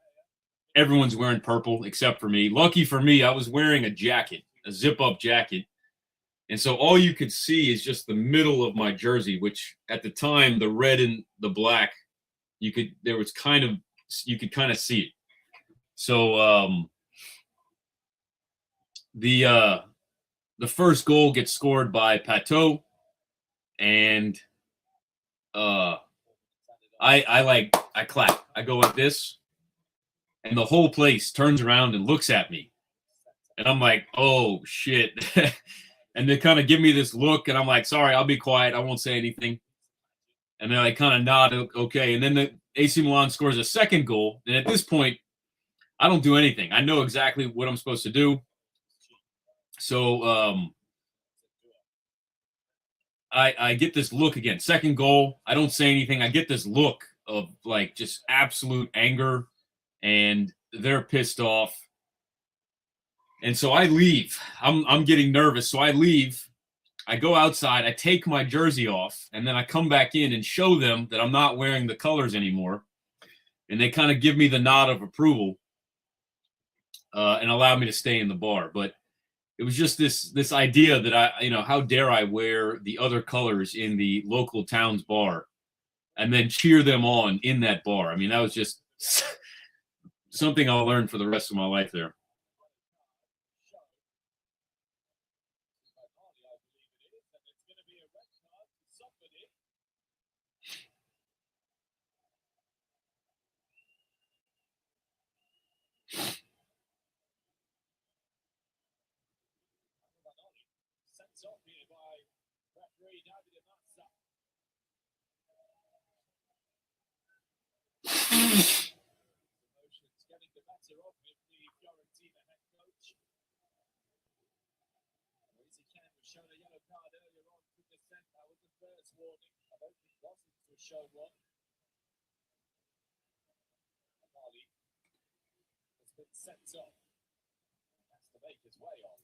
Everyone's wearing purple except for me. Lucky for me, I was wearing a jacket, a zip-up jacket. And so all you could see is just the middle of my jersey, which at the time, the red and the black, you could kind of see it. So the first goal gets scored by Pato, and I clap. I go like this, and the whole place turns around and looks at me. And I'm like, oh shit. And they kind of give me this look, and I'm like, sorry, I'll be quiet. I won't say anything. And then I kind of nod, okay. And then the AC Milan scores a second goal. And at this point, I don't do anything. I know exactly what I'm supposed to do. So I get this look again. Second goal. I don't say anything. I get this look of like just absolute anger, and they're pissed off. And so I leave. I'm getting nervous. So I leave. I go outside. I take my jersey off, and then I come back in and show them that I'm not wearing the colors anymore. And they kind of give me the nod of approval and allow me to stay in the bar. But it was just this idea that how dare I wear the other colors in the local town's bar and then cheer them on in that bar. I mean, that was just something I'll learn for the rest of my life there.
made the better of him, the Fiorentina head coach. Moise Kean was shown a yellow card earlier on from the centre. That was the first warning. I don't think Boston was shown one. Mali has been set up. Has to make his way on.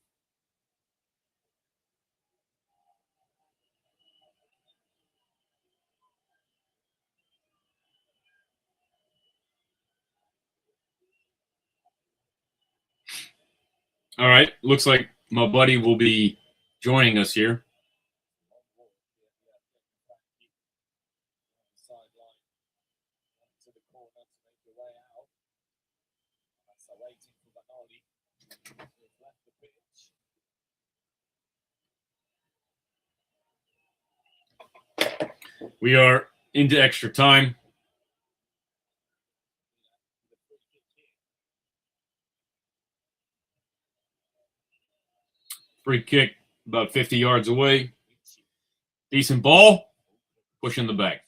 All right. Looks like my buddy will be joining us here.
Sideline to the corner to make your way out. That's waiting for Banali. He's left the pitch.
We are into extra time. Free kick about 50 yards away. Decent ball. Push in the back.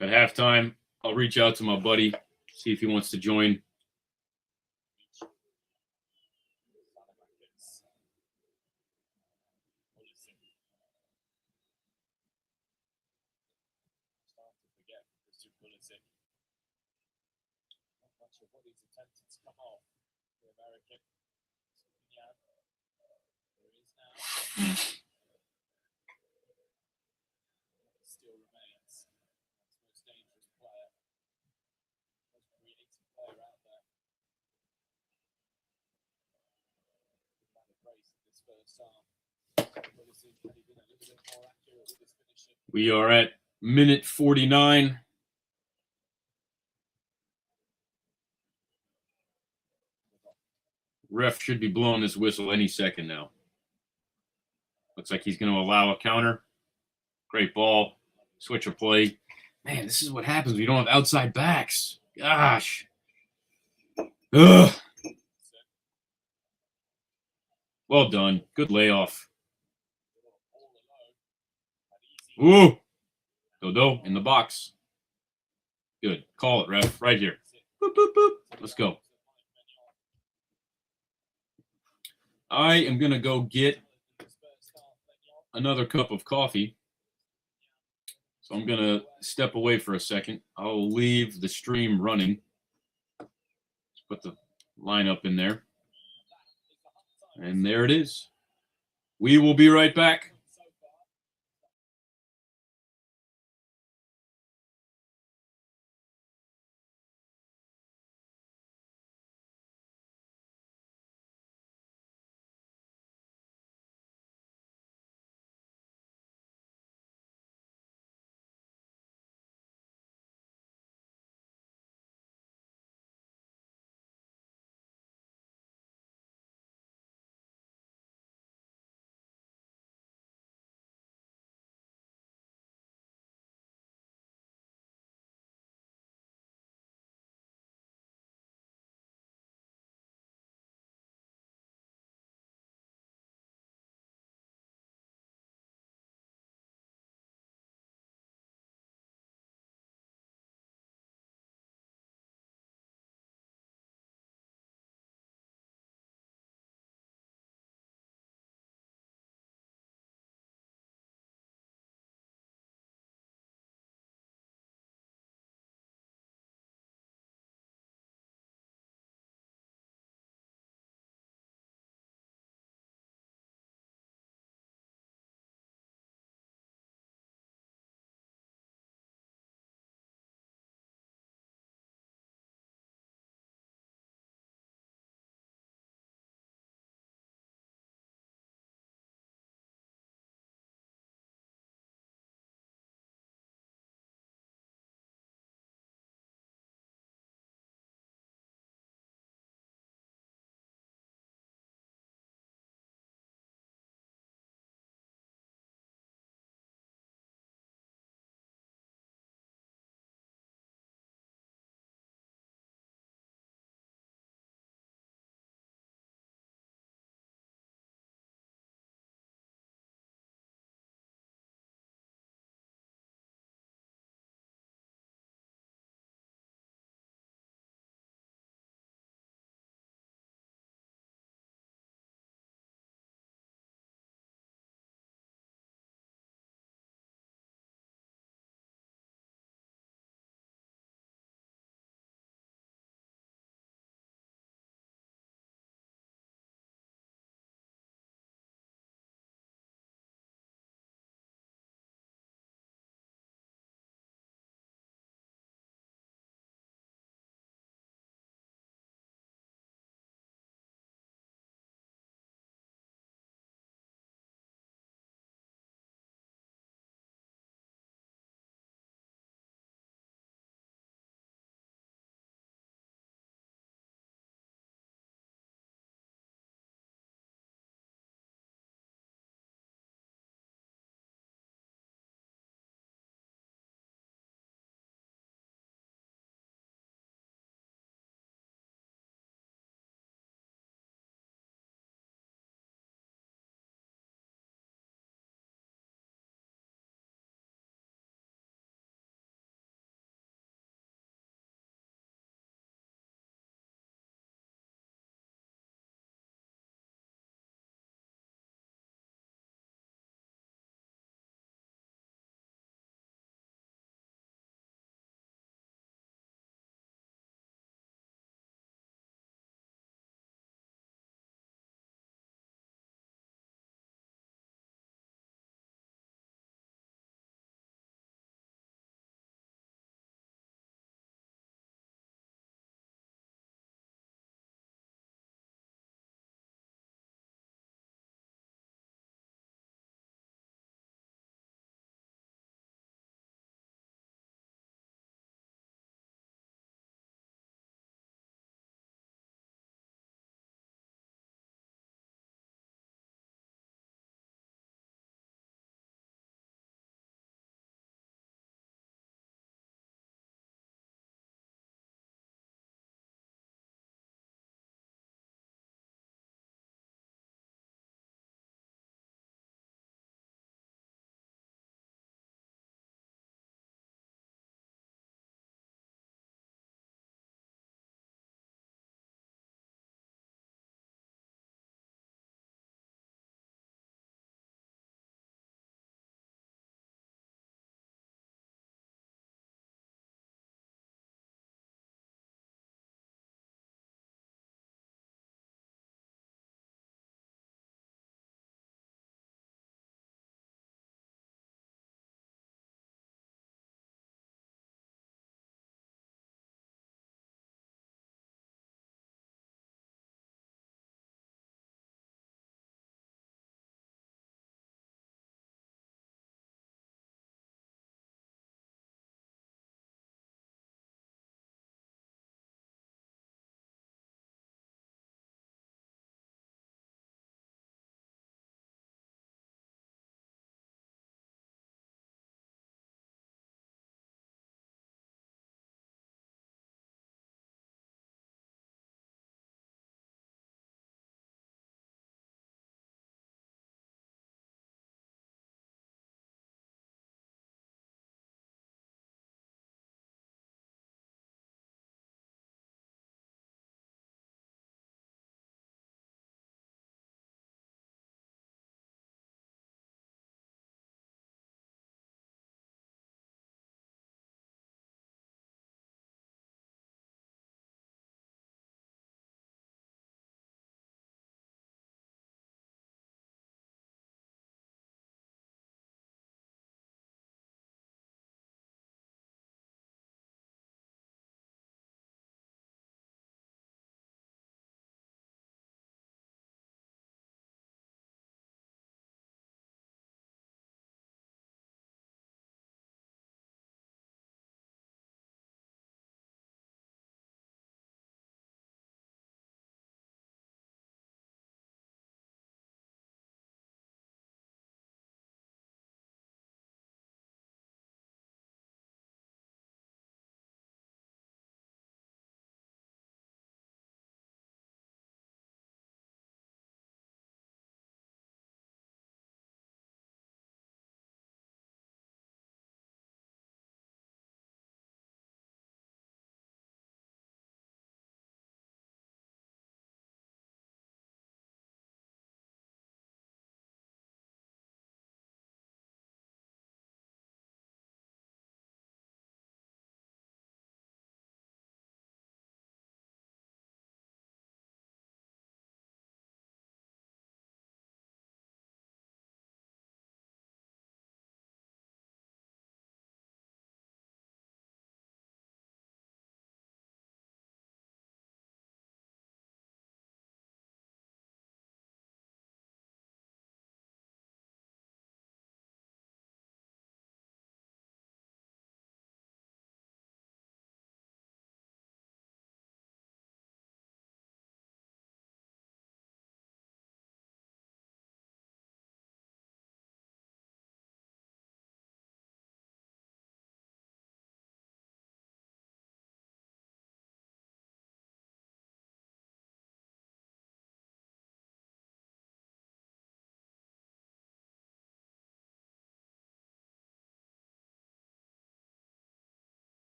At halftime, I'll reach out to my buddy, see if he wants to join.
What he's attempted to come off the American. There is now. Still remains. That's the most dangerous player. Most creative player out there. Good amount of brace in this first half. Pulisic had he been a little bit more accurate with his finishing.
We are at minute 49. Ref should be blowing this whistle any second now. Looks like he's going to allow a counter. Great ball. Switch of play. Man, this is what happens when you don't have outside backs. Gosh. Ugh. Well done. Good layoff. Ooh. Dodo in the box. Good. Call it, ref. Right here. Boop, boop, boop. Let's go. I am going to go get another cup of coffee. So I'm going to step away for a second. I'll leave the stream running. Put the lineup in there. And there it is. We will be right back.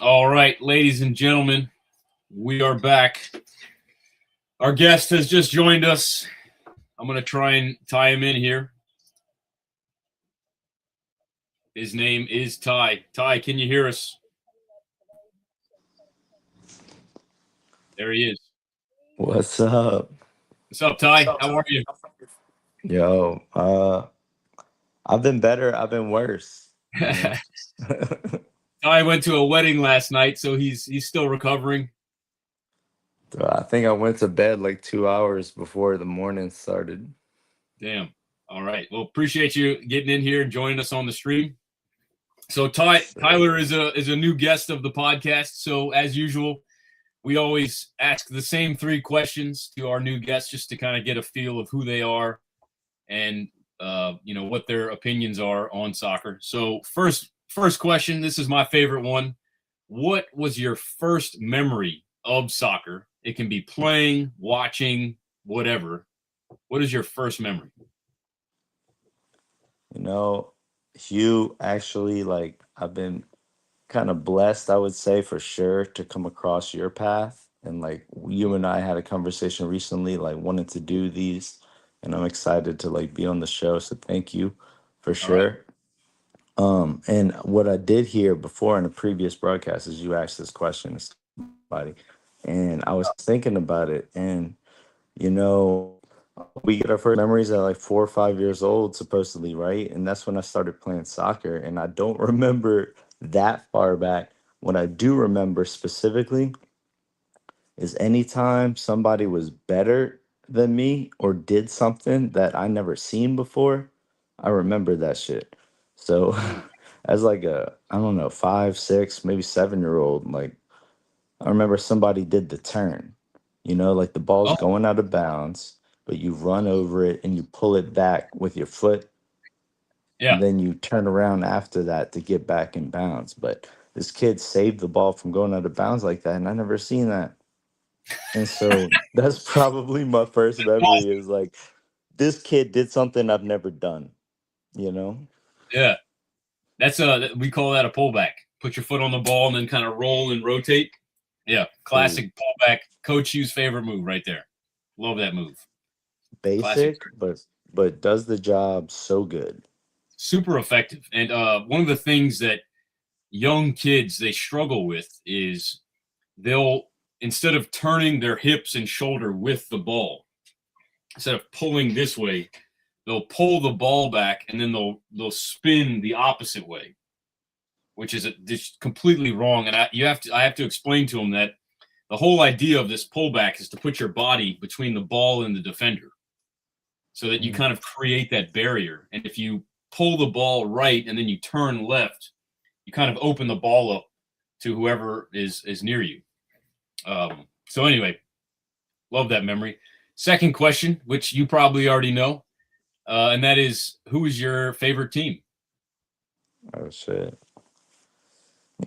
All right, ladies and gentlemen, we are back. Our guest has just joined us. I'm going to try and tie him in here. His name is Ty. Ty, can you hear us? There he is.
What's up?
What's up, Ty? How are you?
Yo, I've been better, I've been worse. You know?
Ty went to a wedding last night, so he's still recovering.
I think I went to bed like 2 hours before the morning started.
Damn. All right. Well, appreciate you getting in here and joining us on the stream. So Tyler is a new guest of the podcast. So as usual, we always ask the same 3 questions to our new guests just to kind of get a feel of who they are and what their opinions are on soccer. So first question, this is my favorite one. What was your first memory of soccer? It can be playing, watching, whatever. What is your first memory?
You know, Hugh, actually, like, I've been kind of blessed, I would say, for sure, to come across your path. And like, you and I had a conversation recently, like, wanting to do these, and I'm excited to like be on the show. So thank you for
All right.
sure. And what I did hear before in a previous broadcast is you asked this question to somebody, and I was thinking about it, and you know, we get our first memories at like 4 or 5 years old, supposedly, right? And that's when I started playing soccer, and I don't remember that far back. What I do remember specifically is anytime somebody was better than me or did something that I never seen before, I remember that shit. So as like a, I don't know, 5, 6, maybe 7 year old, like I remember somebody did the turn, like the ball's
Oh,
going out of bounds, but you run over it and you pull it back with your foot,
yeah.
and then you turn around after that to get back in bounds. But this kid saved the ball from going out of bounds like that, and I never seen that. And so that's probably my first memory is like this kid did something I've never done, you know?
Yeah. That's we call that a pullback. Put your foot on the ball and then kind of roll and rotate. Yeah.
Dude,
Classic pullback. Coach Hugh's favorite move right there. Love that move. Classic.
basic, but does the job so good.
Super effective. And one of the things that young kids they struggle with is they'll instead of turning their hips and shoulder with the ball, instead of pulling this way, they'll pull the ball back and then they'll spin the opposite way, which is just completely wrong. And I have to explain to them that the whole idea of this pullback is to put your body between the ball and the defender, so that you
Mm.
kind of create that barrier. And if you pull the ball right and then you turn left, you kind of open the ball up to whoever is near you. So anyway, love that memory. Second question, which you probably already know, and that is, who is your favorite team?
Oh shit.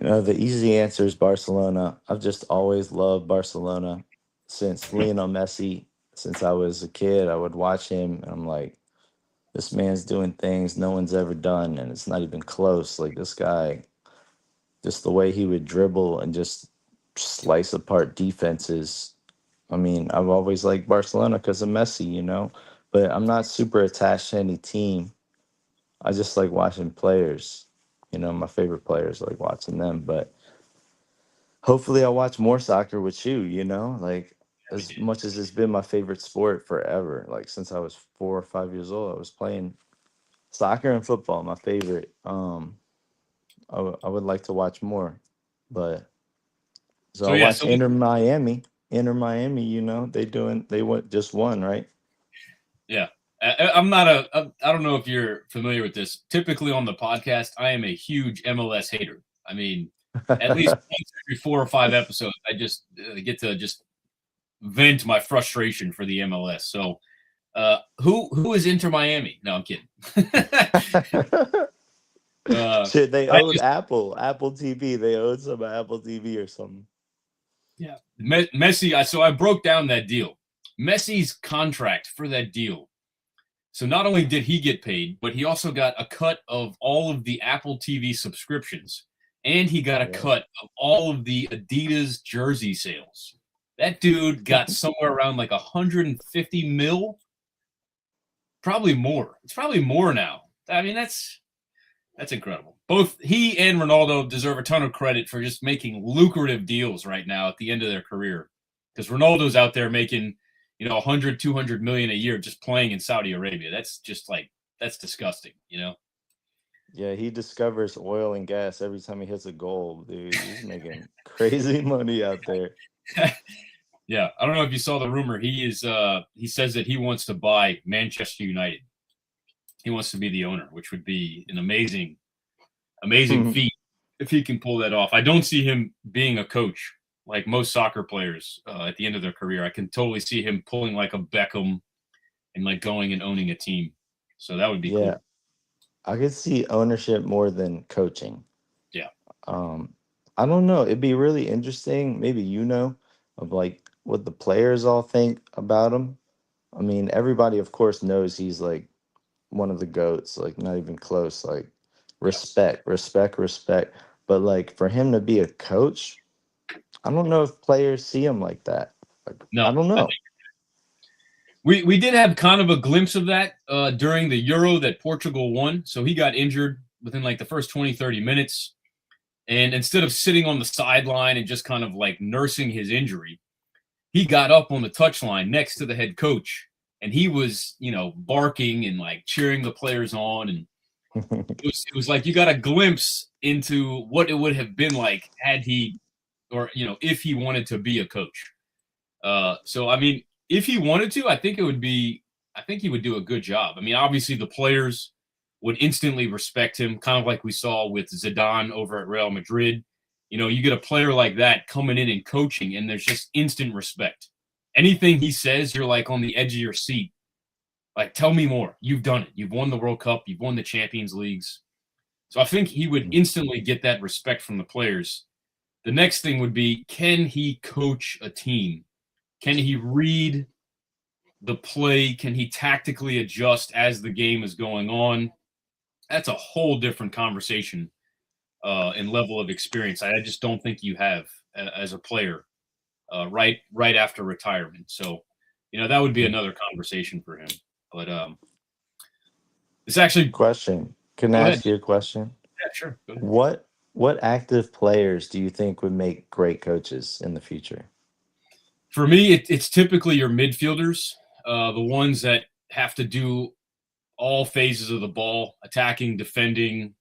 The easy answer is Barcelona. I've just always loved Barcelona since Lionel Messi. Since I was a kid, I would watch him, and I'm like, this man's doing things no one's ever done, and it's not even close. Like this guy, just the way he would dribble and just slice apart defenses. I mean, I've always liked Barcelona because of Messi, but I'm not super attached to any team. I just like watching players. My favorite players, I like watching them, but hopefully I'll watch more soccer with you, like
We
as
did.
much as it's been my favorite sport forever. Like since I was 4 or 5 years old, I was playing soccer and football, my favorite. I would like to watch more, but so
So
I
yeah,
watch
so
Inter Miami. They went just won, right?
yeah, I'm not I don't know if you're familiar with this. Typically on the podcast, I am a huge MLS hater. I mean, at least once every 4 or 5 episodes, I just get to just vent my frustration for the MLS. So, who is Inter Miami? No, I'm kidding.
Shit, they
I
owed
just
Apple TV. They owed some Apple TV or something.
yeah, Messi. So I broke down that deal. Messi's contract for that deal. So not only did he get paid, but he also got a cut of all of the Apple TV subscriptions and he got a cut of all of the Adidas jersey sales. That dude got somewhere around like 150 mil, probably more. It's probably more now. I mean, that's incredible. Both he and Ronaldo deserve a ton of credit for just making lucrative deals right now at the end of their career, because Ronaldo's out there making 100, 200 million a year just playing in Saudi Arabia. That's just that's disgusting.
Yeah, he discovers oil and gas every time he hits a goal, dude. He's making crazy money out there.
Yeah, I don't know if you saw the rumor. He says that he wants to buy Manchester United. He wants to be the owner, which would be an amazing feat if he can pull that off. I don't see him being a coach like most soccer players at the end of their career. I can totally see him pulling like a Beckham and like going and owning a team. So that would be cool.
I could see ownership more than coaching.
Yeah.
I don't know. It'd be really interesting. Maybe of like what the players all think about him. I mean, everybody, of course, knows he's like one of the GOATs, like not even close. Like respect. But like for him to be a coach, I don't know if players see him like that.
No,
I don't know.
We did have kind of a glimpse of that during the Euro that Portugal won. So he got injured within like the first 20, 30 minutes. And instead of sitting on the sideline and just kind of like nursing his injury, he got up on the touchline next to the head coach. And he was, barking and like cheering the players on. And it was like you got a glimpse into what it would have been like had he, or, if he wanted to be a coach. So, I mean, if he wanted to, I think he would do a good job. I mean, obviously the players would instantly respect him, kind of like we saw with Zidane over at Real Madrid. You get a player like that coming in and coaching, and there's just instant respect. Anything he says, you're like on the edge of your seat. Like, tell me more. You've done it. You've won the World Cup. You've won the Champions Leagues. So I think he would instantly get that respect from the players. The next thing would be, can he coach a team? Can he read the play? Can he tactically adjust as the game is going on? That's a whole different conversation and level of experience. I just don't think you have as a player right after retirement. So, that would be another conversation for him. But it's actually
question. Can I ask you a question?
Yeah, sure. Go ahead.
What active players do you think would make great coaches in the future?
For me, it's typically your midfielders, the ones that have to do all phases of the ball, attacking, defending.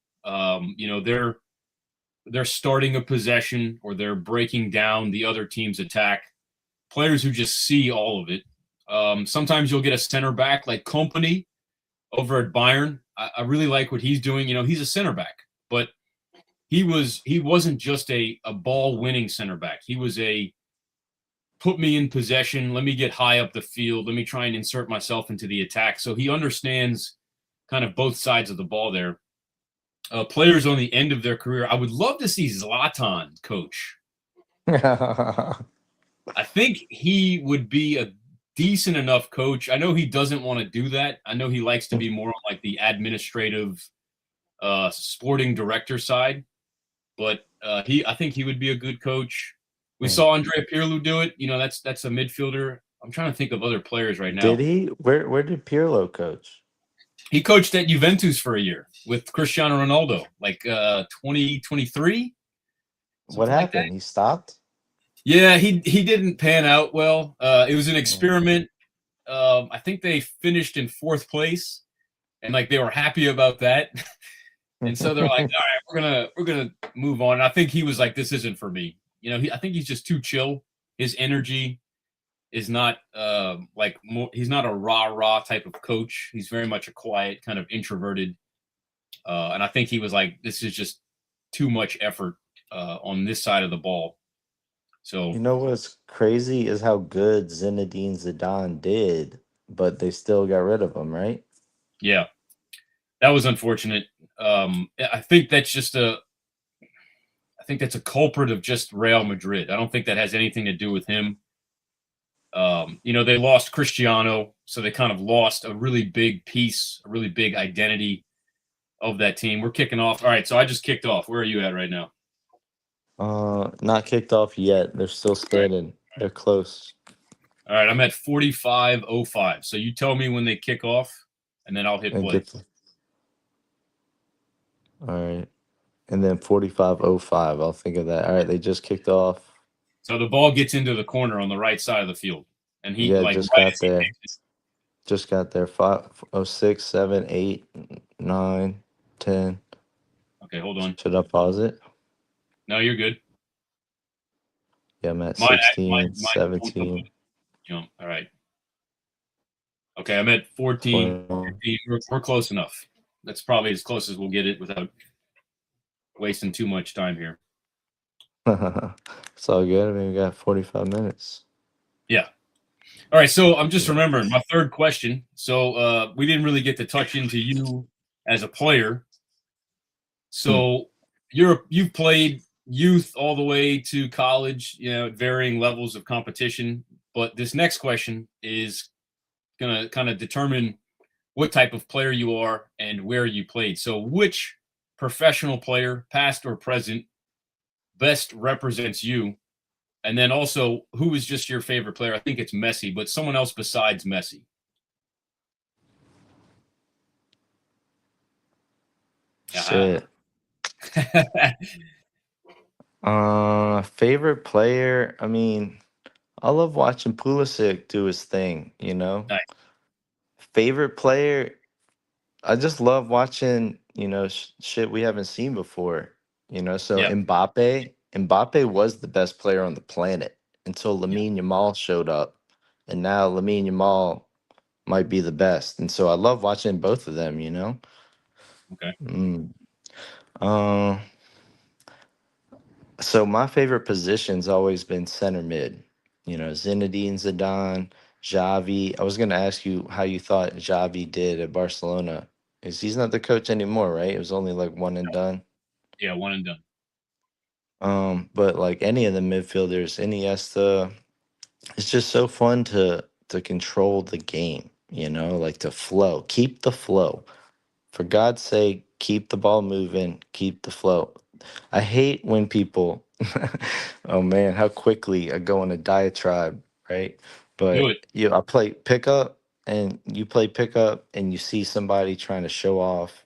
They're starting a possession or they're breaking down the other team's attack. Players who just see all of it. Sometimes you'll get a center back like Kompany over at Bayern. I really like what he's doing. He's a center back, but he wasn't just a ball winning center back. He was a put me in possession. Let me get high up the field. Let me try and insert myself into the attack. So he understands kind of both sides of the ball there. Players on the end of their career, I would love to see Zlatan coach. I think he would be a decent enough coach. I know he doesn't want to do that. I know he likes to be more on like the administrative sporting director side, but I think he would be a good coach. We saw Andrea Pirlo do it. That's a midfielder. I'm trying to think of other players right now.
Did he? Where did Pirlo coach?
He coached at Juventus for a year with Cristiano Ronaldo, like 2023.
What happened?
Like
he stopped?
Yeah, he didn't pan out well. It was an experiment. I think they finished in 4th place, and like they were happy about that. And so they're like, all right, we're gonna move on. And I think he was like, this isn't for me. I think he's just too chill. His energy is not he's not a rah type of coach. He's very much a quiet, kind of introverted. And I think he was like, this is just too much effort on this side of the ball. So
what's crazy is how good Zinedine Zidane did, but they still got rid of him, right?
Yeah, that was unfortunate. I think that's a culprit of just Real Madrid. I don't think that has anything to do with him. They lost Cristiano, so they kind of lost a really big piece, a really big identity of that team. We're kicking off. All right, so I just kicked off. Where are you at right now?
Not kicked off yet. They're still standing. They're close.
All right, I'm at 45:05. So you tell me when they kick off, and then I'll hit
And
play.
all right. And then 45:05. I'll think of that. All right, they just kicked off.
So the ball gets into the corner on the right side of the field, and he
Yeah,
like
just
right
got
as he
there.
takes it.
Just got there. 5:06, 7, 8, 9, 10.
Okay, hold on.
Should I pause it?
No, you're good.
Yeah, I'm at
Mine
16,
won't come with
17,
jump. All right. Okay, I'm at 14,
20.
15. We're close enough. That's probably as close as we'll get it without wasting too much time here.
It's all good. I mean, we got 45 minutes.
Yeah. All right. So I'm just remembering my third question. So we didn't really get to touch into you as a player. So you've played youth all the way to college, at varying levels of competition. But this next question is gonna kind of determine what type of player you are and where you played. So which professional player, past or present, best represents you? And then also, who is just your favorite player? I think it's Messi, but someone else besides Messi.
Shit. Favorite player? I mean, I love watching Pulisic do his thing,
Nice.
Favorite player? I just love watching, shit we haven't seen before, So
Yeah.
Mbappe was the best player on the planet until
Yeah.
Lamine Yamal showed up, and now Lamine Yamal might be the best, and so I love watching both of them.
Okay.
Mm. Uh, so my favorite position's always been center mid. Zinedine Zidane, Xavi. I was gonna ask you how you thought Xavi did at Barcelona. Is he's not the coach anymore, right? It was only like one and done.
Yeah. One and done.
But like any of the midfielders, Iniesta, it's just so fun to control the game, like to flow, keep the flow. For God's sake, keep the ball moving, keep the flow. I hate when people, oh man, how quickly I go on a diatribe, right?
Do
But
it.
I play pickup and you play pickup and you see somebody trying to show off.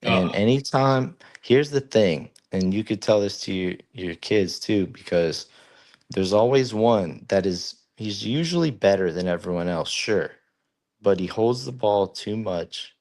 And
Oh,
anytime, here's the thing, and you could tell this to your kids too, because there's always one he's usually better than everyone else, sure, but he holds the ball too much,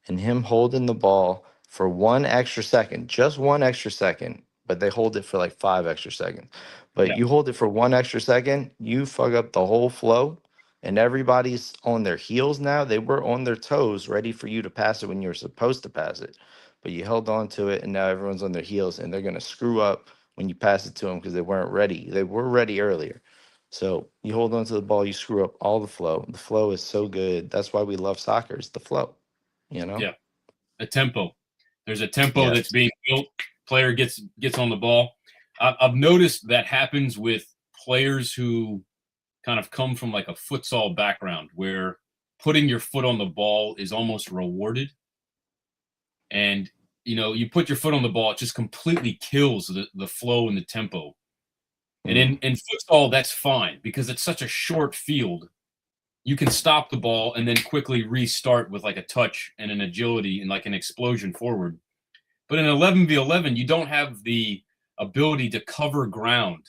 and him holding the ball for 1 extra second, just 1 extra second, but they hold it for like 5 extra seconds. But
yeah.
you hold it for 1 extra second, you fuck up the whole flow, and everybody's on their heels now. They were on their toes, ready for you to pass it when you were supposed to pass it, but you held on to it, and now everyone's on their heels, and they're gonna screw up when you pass it to them because they weren't ready. They were ready earlier. So you hold on to the ball, you screw up all the flow. The flow is so good. That's why we love soccer. It's the flow, you know?
Yeah. A tempo. There's a tempo
Yeah.
that's being built. Player gets on the ball. I've noticed that happens with players who kind of come from like a futsal background where putting your foot on the ball is almost rewarded. And you put your foot on the ball, it just completely kills the flow and the tempo. And
Mm.
in futsal, that's fine because it's such a short field. You can stop the ball and then quickly restart with like a touch and an agility and like an explosion forward. But in 11v11, you don't have the ability to cover ground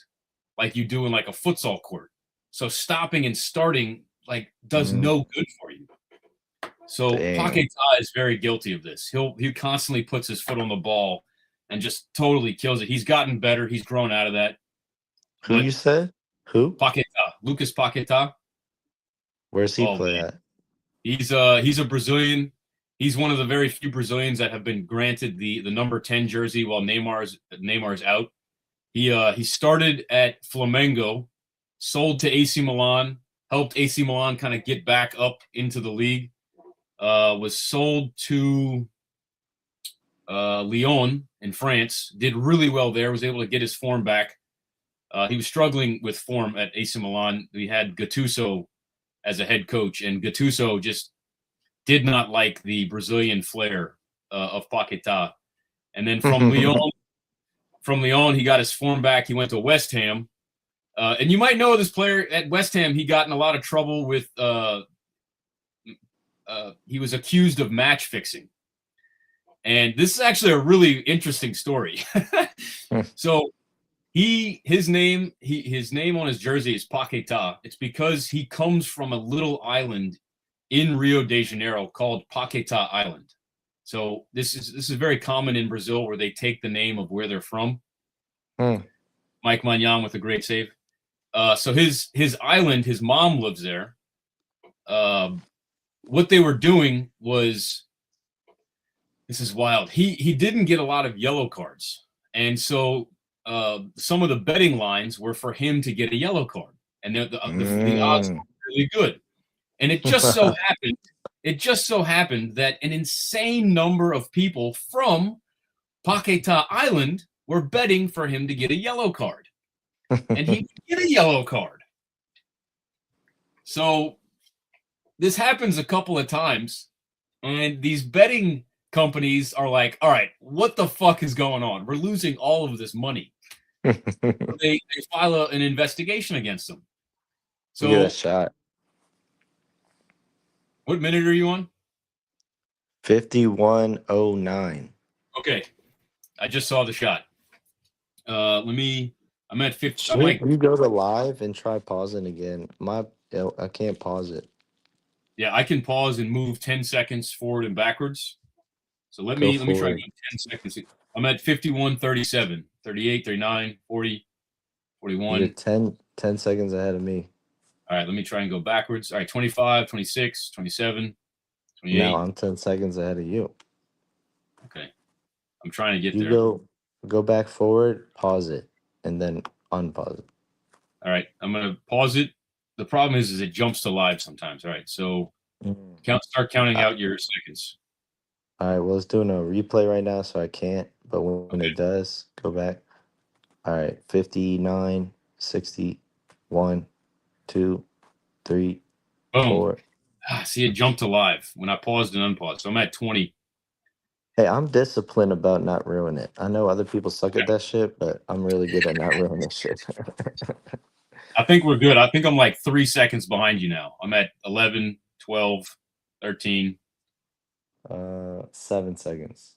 like you do in like a futsal court. So stopping and starting like does
Mm.
no good for you. So
Dang.
Paquetá is very guilty of this. He constantly puts his foot on the ball and just totally kills it. He's gotten better. He's grown out of that.
Who
But
you said? Who?
Paquetá, Lucas Paquetá,
Where's he
oh
play
man,
at?
he's a Brazilian. He's one of the very few Brazilians that have been granted the number 10 jersey while Neymar's out. He started at Flamengo, sold to AC Milan, helped AC Milan kind of get back up into the league. Was sold to Lyon in France, did really well there, was able to get his form back. He was struggling with form at AC Milan. We had Gattuso as a head coach, and Gattuso just did not like the Brazilian flair of Paquetá. And then from Lyon. He got his form back. He went to West Ham. And you might know this player at West Ham. He got in a lot of trouble with he was accused of match fixing. And this is actually a really interesting story. So his name on his jersey is Paquetá. It's because he comes from a little island in Rio de Janeiro called Paquetá Island. So this is very common in Brazil, where they take the name of where they're from. Mike Magnan with a great save. So his island, his mom lives there. What they were doing was, this is wild. He didn't get a lot of yellow cards, and so some of the betting lines were for him to get a yellow card, and the odds were really good. And it just so happened that an insane number of people from Paquetá Island were betting for him to get a yellow card, and he would get a yellow card. So this happens a couple of times, and these betting companies are like, all right, what the fuck is going on? We're losing all of this money. They file an investigation against them. So
Give it a shot.
What minute are you on?
51:09.
Okay. I just saw the shot. I'm at 50.
Should you go to live and try pausing again? I can't pause it.
Yeah, I can pause and move 10 seconds forward and backwards. So let me try to go 10 seconds. I'm at 51:37, 38, 39, 40, 41.
You're 10 seconds ahead of me.
All right, let me try and go backwards. All right, 25, 26, 27, 28.
Now I'm 10 seconds ahead of you.
Okay. I'm trying to get
You
there.
go back forward, pause it, and then unpause it.
All right, I'm going to pause it. The problem is it jumps to live sometimes. All right, so start counting out your seconds.
All right, well, it's doing a replay right now, so I can't. But when it does, go back. All right, 59, 60, 1, 2, 3,
Boom.
4.
See, it jumped to live when I paused and unpaused. So I'm at 20.
Hey, I'm disciplined about not ruining it. I know other people suck at that shit, but I'm really good at not ruining shit.
I think we're good. I think I'm like 3 seconds behind you now. I'm at 11, 12, 13.
7 seconds.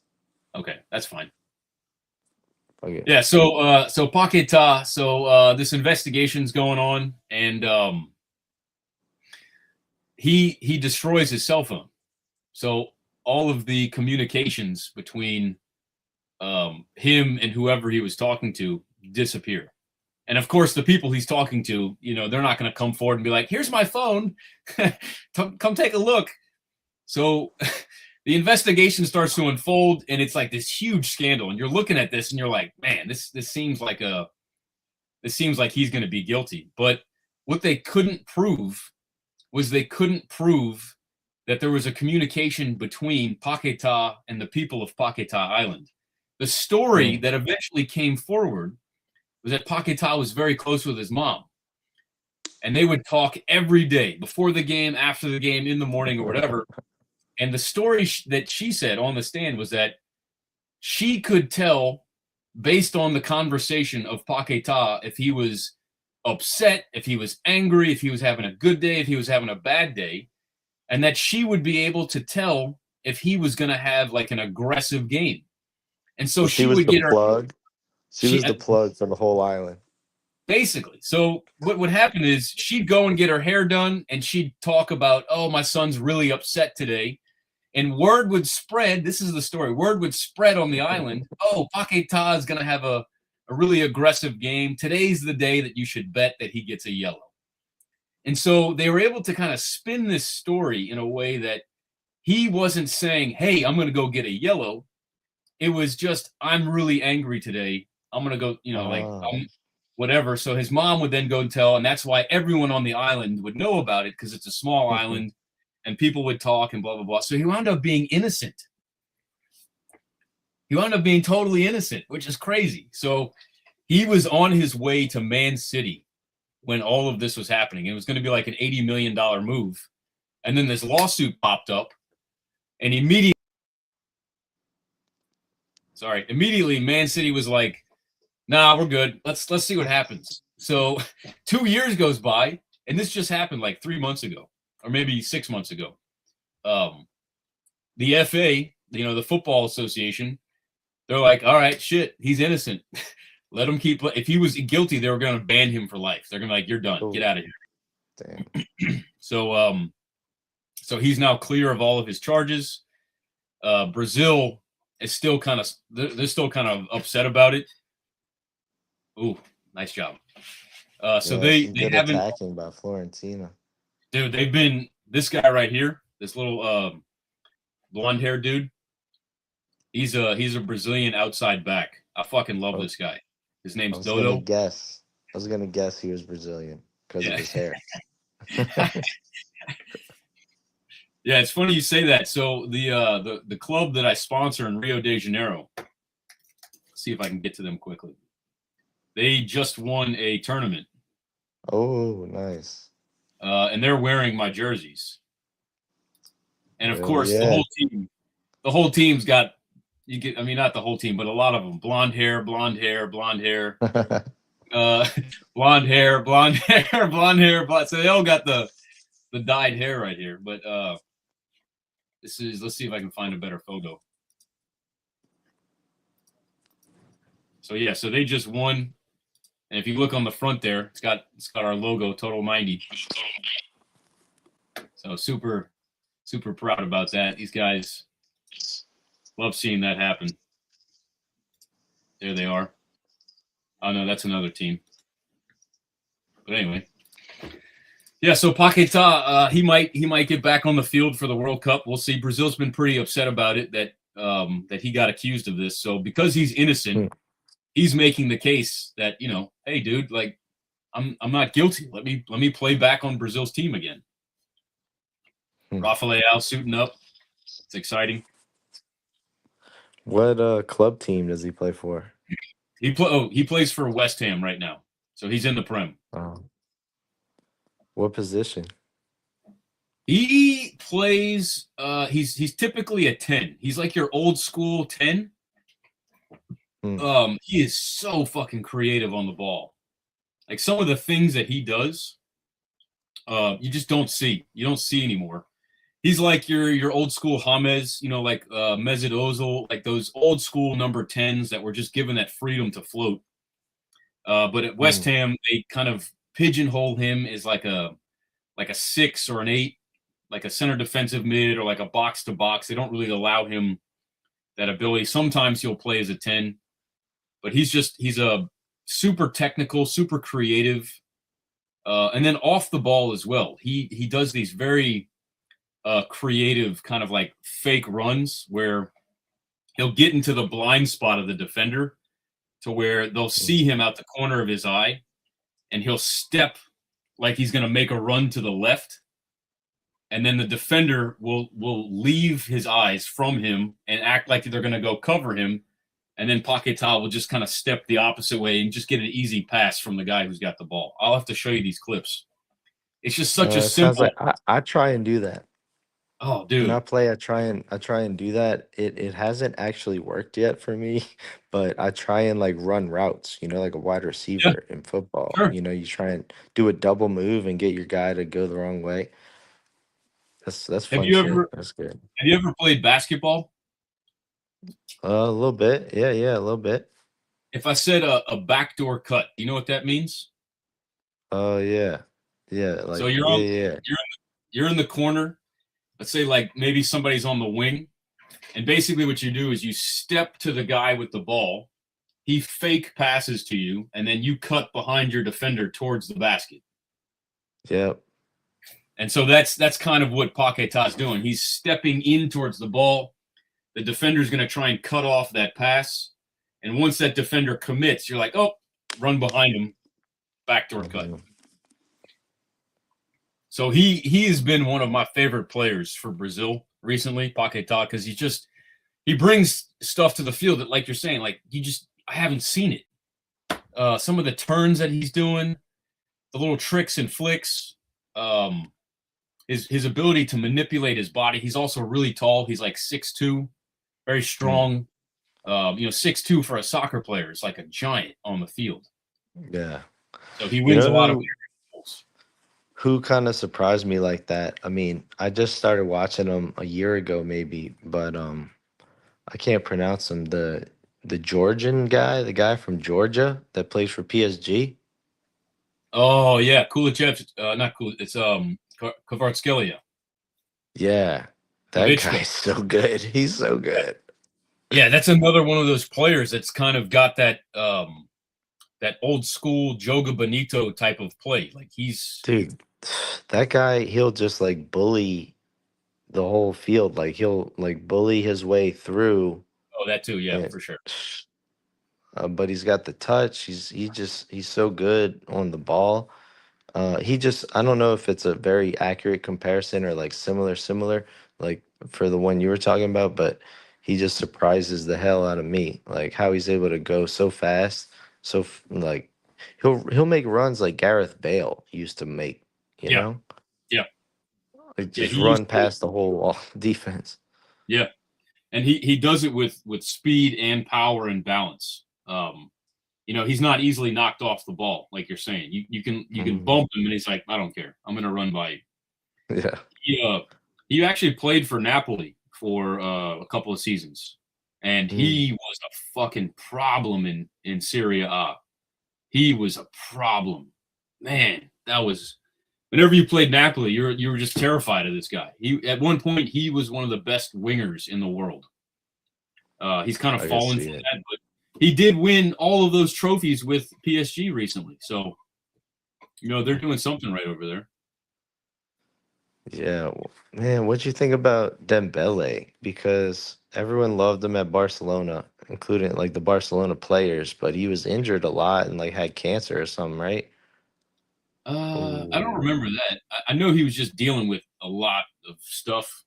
Okay, that's fine.
Okay.
Yeah, so Paquetá, this investigation's going on, and he destroys his cell phone. So all of the communications between him and whoever he was talking to disappear. And of course, the people he's talking to, they're not going to come forward and be like, here's my phone. Come take a look. So the investigation starts to unfold, and it's like this huge scandal. And you're looking at this and you're like, man, this seems like he's going to be guilty. But what they couldn't prove was that there was a communication between Paquetá and the people of Paquetá Island. The story that eventually came forward was that Paquetá was very close with his mom. And they would talk every day, before the game, after the game, in the morning, or whatever. And the story that she said on the stand was that she could tell, based on the conversation of Paquetá, if he was upset, if he was angry, if he was having a good day, if he was having a bad day, and that she would be able to tell if he was going to have like an aggressive game. And so she would get her
plug. She was the plug for the whole island.
Basically. So what would happen is she'd go and get her hair done, and she'd talk about, oh, my son's really upset today. And word would spread. This is the story. Word would spread on the island. Oh, Paquetá is going to have a really aggressive game. Today's the day that you should bet that he gets a yellow. And so they were able to kind of spin this story in a way that he wasn't saying, hey, I'm going to go get a yellow. It was just, I'm really angry today. I'm going to go, whatever. So his mom would then go and tell, and that's why everyone on the island would know about it, because it's a small island and people would talk and blah, blah, blah. So he wound up being innocent. He wound up being totally innocent, which is crazy. So he was on his way to Man City when all of this was happening. It was going to be like an $80 million move. And then this lawsuit popped up, and immediately Man City was like, Nah, we're good. Let's see what happens. So 2 years goes by, and this just happened like 3 months ago, or maybe 6 months ago. The FA, the Football Association, they're like, all right, shit, he's innocent. Let him keep. If he was guilty, they were going to ban him for life. They're going to be like, you're done. Get out of here.
Damn.
So he's now clear of all of his charges. Brazil is still kind of they're still kind of upset about it. Ooh, nice job. So they
good
haven't
attacking by Fiorentina.
Dude, they've been this guy right here, this little blonde haired dude. He's a Brazilian outside back. I fucking love this guy. His name's Dodo.
I was gonna guess he was Brazilian because of his hair.
Yeah, it's funny you say that. So the club that I sponsor in Rio de Janeiro, let's see if I can get to them quickly. They just won a tournament.
Oh, nice.
And they're wearing my jerseys. And of course,
yeah.
the whole team's got not the whole team, but a lot of them. Blonde hair, blonde hair, blonde hair. Blonde hair, blonde hair, blonde hair. So they all got the dyed hair right here. But let's see if I can find a better photo. So yeah, so they just won. And if you look on the front there, it's got our logo, Total 90. So super proud about that. These guys love seeing that happen. There they are. Oh no, that's another team. But anyway. Yeah, so Paquetá, he might get back on the field for the World Cup. We'll see. Brazil's been pretty upset about it that he got accused of this. So because he's innocent, he's making the case that, hey dude, like I'm not guilty. Let me play back on Brazil's team again. Rafael suiting up. It's exciting.
What club team does he play for?
He plays for West Ham right now. So he's in the Prem.
What position?
He plays he's typically a 10. He's like your old school 10. He is so fucking creative on the ball. Like some of the things that he does, you just don't see. You don't see anymore. He's like your old school James, like Mesut Ozil, like those old school number 10s that were just given that freedom to float. But at West Ham, they kind of pigeonhole him as like a 6 or an 8, like a center defensive mid or like a box to box. They don't really allow him that ability. Sometimes he'll play as a 10, but he's a super technical, super creative, and then off the ball as well. He does these very creative kind of like fake runs where he'll get into the blind spot of the defender to where they'll see him out the corner of his eye, and he'll step like he's going to make a run to the left, and then the defender will leave his eyes from him and act like they're going to go cover him, and then Paquetá will just kind of step the opposite way and just get an easy pass from the guy who's got the ball. I'll have to show you these clips. It's just such a simple.
Like, I try and do that.
Oh, dude!
When I play, I try and do that. It hasn't actually worked yet for me, but I try and like run routes. Like a wide receiver in football.
Sure.
You try and do a double move and get your guy to go the wrong way. That's fun. That's good.
Have you ever played basketball?
A little bit. Yeah, a little bit.
If I said a backdoor cut, you know what that means?
Oh yeah. Like,
so you're in the corner. Let's say like maybe somebody's on the wing, and basically what you do is you step to the guy with the ball, he fake passes to you, and then you cut behind your defender towards the basket.
Yep.
And so that's kind of what Paquetá's doing. He's stepping in towards the ball. The defender's going to try and cut off that pass, and once that defender commits, you're like, oh, run behind him, backdoor cut. So he has been one of my favorite players for Brazil recently, Paquetá, because he brings stuff to the field that, like you're saying, like I haven't seen it. Some of the turns that he's doing, the little tricks and flicks, his ability to manipulate his body. He's also really tall. He's like 6'2", very strong. 6'2" for a soccer player is like a giant on the field.
Yeah.
So he
You
wins a lot of
know
goals.
who kind of surprised me like that? I mean, I just started watching him a year ago, maybe, but I can't pronounce him. The Georgian guy, the guy from Georgia that plays for PSG.
Oh yeah, Kulichev, not Kul. It's Kvaratskhelia.
Yeah, that
Kvitschko.
guy's so good. He's so good,
Yeah, that's another one of those players that's kind of got that that old school Joga Bonito type of play. Like he's
dude. That guy, he'll just like bully the whole field. Like he'll like bully his way through.
that too. Yeah,
And,
for sure.
but he's got the touch. He's so good on the ball. He just I don't know if it's a very accurate comparison or like similar like for the one you were talking about, but he just surprises the hell out of me. Like how he's able to go so fast, like he'll make runs like Gareth Bale used to make, you
Yeah,
know?
yeah,
Like
yeah.
just
He used
run
to.
past the whole defense.
Yeah, and he does it with speed and power and balance. He's not easily knocked off the ball, like you're saying. You can
Mhm.
bump him, and he's like, I don't care. I'm gonna run by you.
Yeah.
He actually played for Napoli for a couple of seasons, and
Mm.
he was a fucking problem in Serie A. He was a problem, man. That was whenever you played Napoli, you were just terrified of this guy. He at one point he was one of the best wingers in the world. He's kind of
I can
fallen
see
from
it.
that, but he did win all of those trophies with PSG recently. So they're doing something right over there.
Yeah, man, what'd you think about Dembele? Because everyone loved him at Barcelona, including like the Barcelona players, but he was injured a lot and like had cancer or something, right?
I don't
Oh,
remember that. I know he was just dealing with a lot of stuff.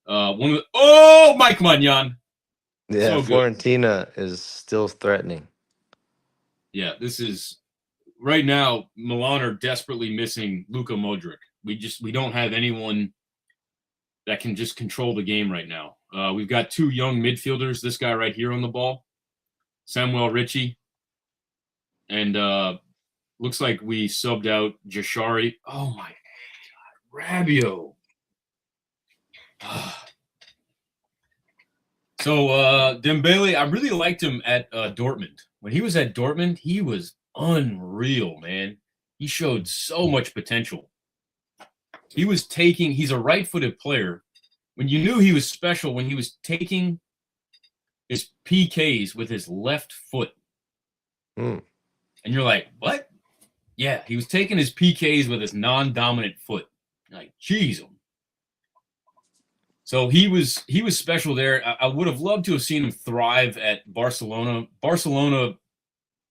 Mike Magnan,
yeah,
so good.
Florentina is still threatening.
Yeah, this is right now. Milan are desperately missing Luka Modric. We don't have anyone that can just control the game right now. We've got two young midfielders. This guy right here on the ball, Samuel Ritchie, and looks like we subbed out Jashari. Oh my God, Rabio. So Dembele, I really liked him at Dortmund. When he was at Dortmund, he was unreal, man. He showed so much potential. He's a right-footed player. When you knew he was special, when he was taking his PKs with his left foot.
Hmm.
And you're like, what? Yeah, he was taking his PKs with his non-dominant foot. You're like, geez. So he was special there. I would have loved to have seen him thrive at Barcelona. Barcelona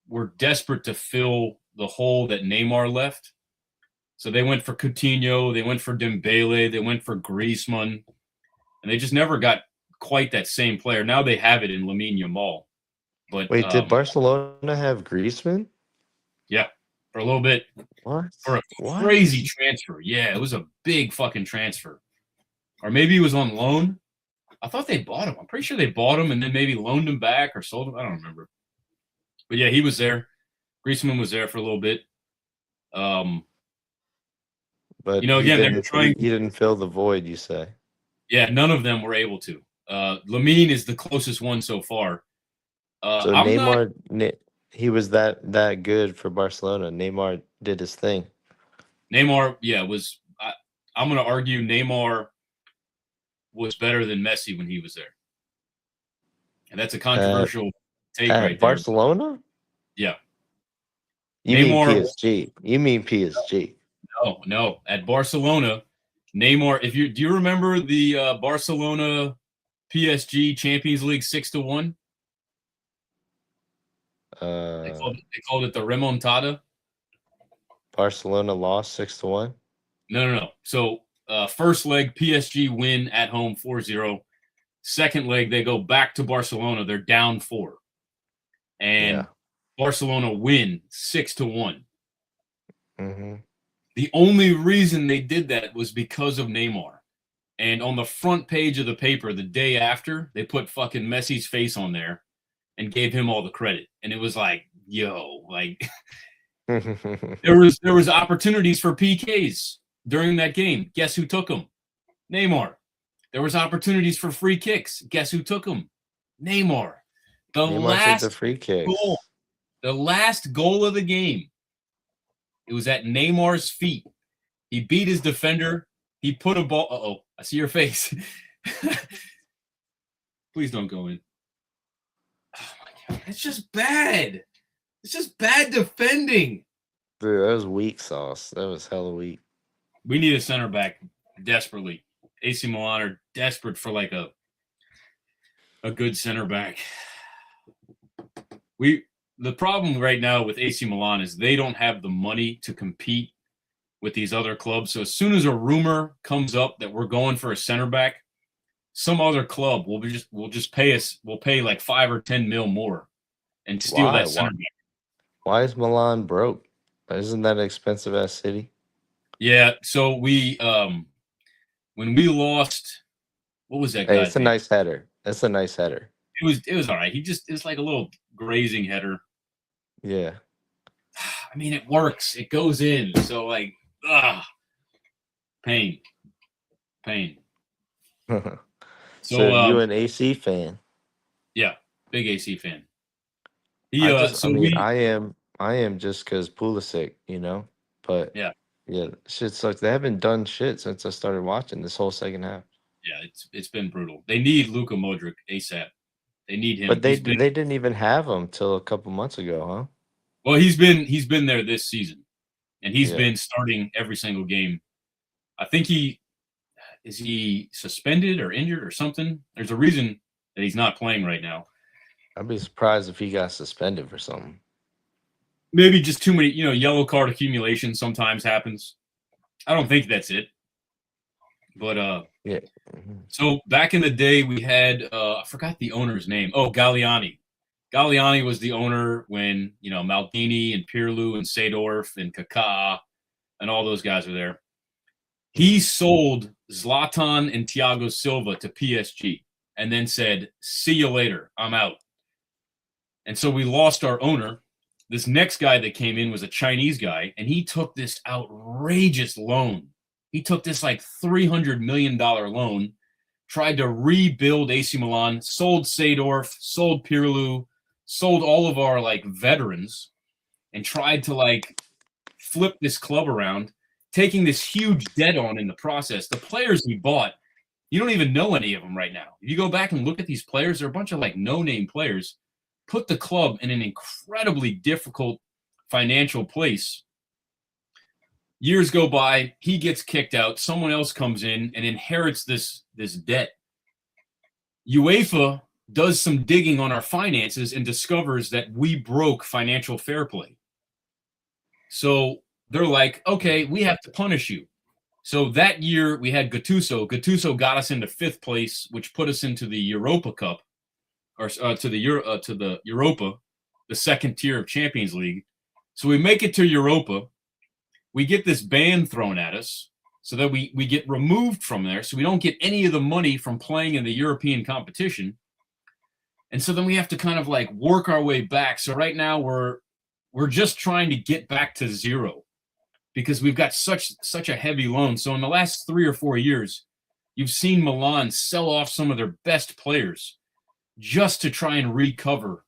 were desperate to fill the hole that Neymar left. So they went for Coutinho, they went for Dembele, they went for Griezmann, and they just never got quite that same player. Now they have it in Lamine Yamal. But
Wait, did Barcelona have Griezmann?
yeah, for a little bit,
What?
for a
What?
crazy transfer. Yeah, it was a big fucking transfer. Or maybe he was on loan. I thought they bought him. I'm pretty sure they bought him and then maybe loaned him back or sold him. I don't remember. But yeah, he was there. Griezmann was there for a little bit.
But
Again, they were trying.
he didn't fill the void, you say.
Yeah, none of them were able to. Lamine is the closest one so far.
So
I'm not.
He was that good for Barcelona. Neymar did his thing.
Neymar, yeah, I'm going to argue Neymar was better than Messi when he was there, and that's a
At
controversial take
at
right there.
Barcelona?
Yeah,
You mean
Neymar.
PSG? You mean PSG?
No, at Barcelona, Neymar. Do you remember the Barcelona PSG Champions League 6-1? They
Uh,
called it the remontada.
Barcelona lost 6-1.
No. So first leg, PSG win at home 4-0. Second leg, they go back to Barcelona. They're down 4. And
Yeah.
Barcelona win 6-1.
Mm-hmm.
The only reason they did that was because of Neymar. And on the front page of the paper the day after, they put fucking Messi's face on there. and gave him all the credit. And it was like, yo, like
Mhm.
there was opportunities for PKs during that game. Guess who took them? Neymar. There was opportunities for free kicks. Guess who took them? Neymar. The
Neymar took the
last
free
goal,
kicks.
the last goal of the game, it was at Neymar's feet. He beat his defender. He put a ball. Uh-oh, I see your face. Please don't go in. Oh my God, it's just bad. It's just bad defending.
Dude, that was weak sauce. That was hella weak.
We need a center back desperately. AC Milan are desperate for like a good center back. The problem right now with AC Milan is they don't have the money to compete with these other clubs. So as soon as a rumor comes up that we're going for a center back, some other club will just pay us. We'll pay like 5 or 10 mil more and steal
Why?
that center back.
Why is Milan broke? Isn't that an expensive ass city?
Yeah. So we when we lost, what was that
Hey,
guy's
it's a
name?
nice header. It's a nice header.
It was all right. It's like a little grazing header.
Yeah.
I mean, it works. It goes in. So like, pain.
So you an AC fan?
Yeah, big AC fan.
I am just because Pulisic, you know. But
Yeah,
shit sucks. They haven't done shit since I started watching this whole second half.
yeah, it's been brutal. They need Luka Modric ASAP. They need him.
But they didn't even have him till a couple months ago, huh?
Well, he's been there this season, and he's
Yeah.
been starting every single game. I think he suspended or injured or something. There's a reason that he's not playing right now.
I'd be surprised if he got suspended for something.
Maybe just too many, yellow card accumulation sometimes happens. I don't think that's it. But
Yeah.
so back in the day we had I forgot the owner's name. Oh, Galliani. Galliani was the owner when, Maldini and Pirlo and Seedorf and Kaká and all those guys were there. He sold Zlatan and Thiago Silva to PSG and then said, "See you later. I'm out." And so we lost our owner. This next guy that came in was a Chinese guy, and he took this outrageous loan. He took this like $300 million loan, tried to rebuild AC Milan, sold Seedorf, sold Pirlo, sold all of our like veterans, and tried to like flip this club around, taking this huge debt on in the process. The players we bought, you don't even know any of them right now. If you go back and look at these players, they're a bunch of like no-name players. Put the club in an incredibly difficult financial place. Years go by, he gets kicked out, someone else comes in and inherits this debt. UEFA does some digging on our finances and discovers that we broke financial fair play. So they're like, okay, we have to punish you. So that year we had Gattuso. Gattuso got us into 5th place, which put us into the Europa Cup, or to the Europa, the second tier of Champions League. So we make it to Europa. We get this ban thrown at us so that we get removed from there. So we don't get any of the money from playing in the European competition. And so then we have to kind of like work our way back. So right now we're just trying to get back to zero because we've got such a heavy loan. So in the last 3 or 4 years, you've seen Milan sell off some of their best players just to try and recover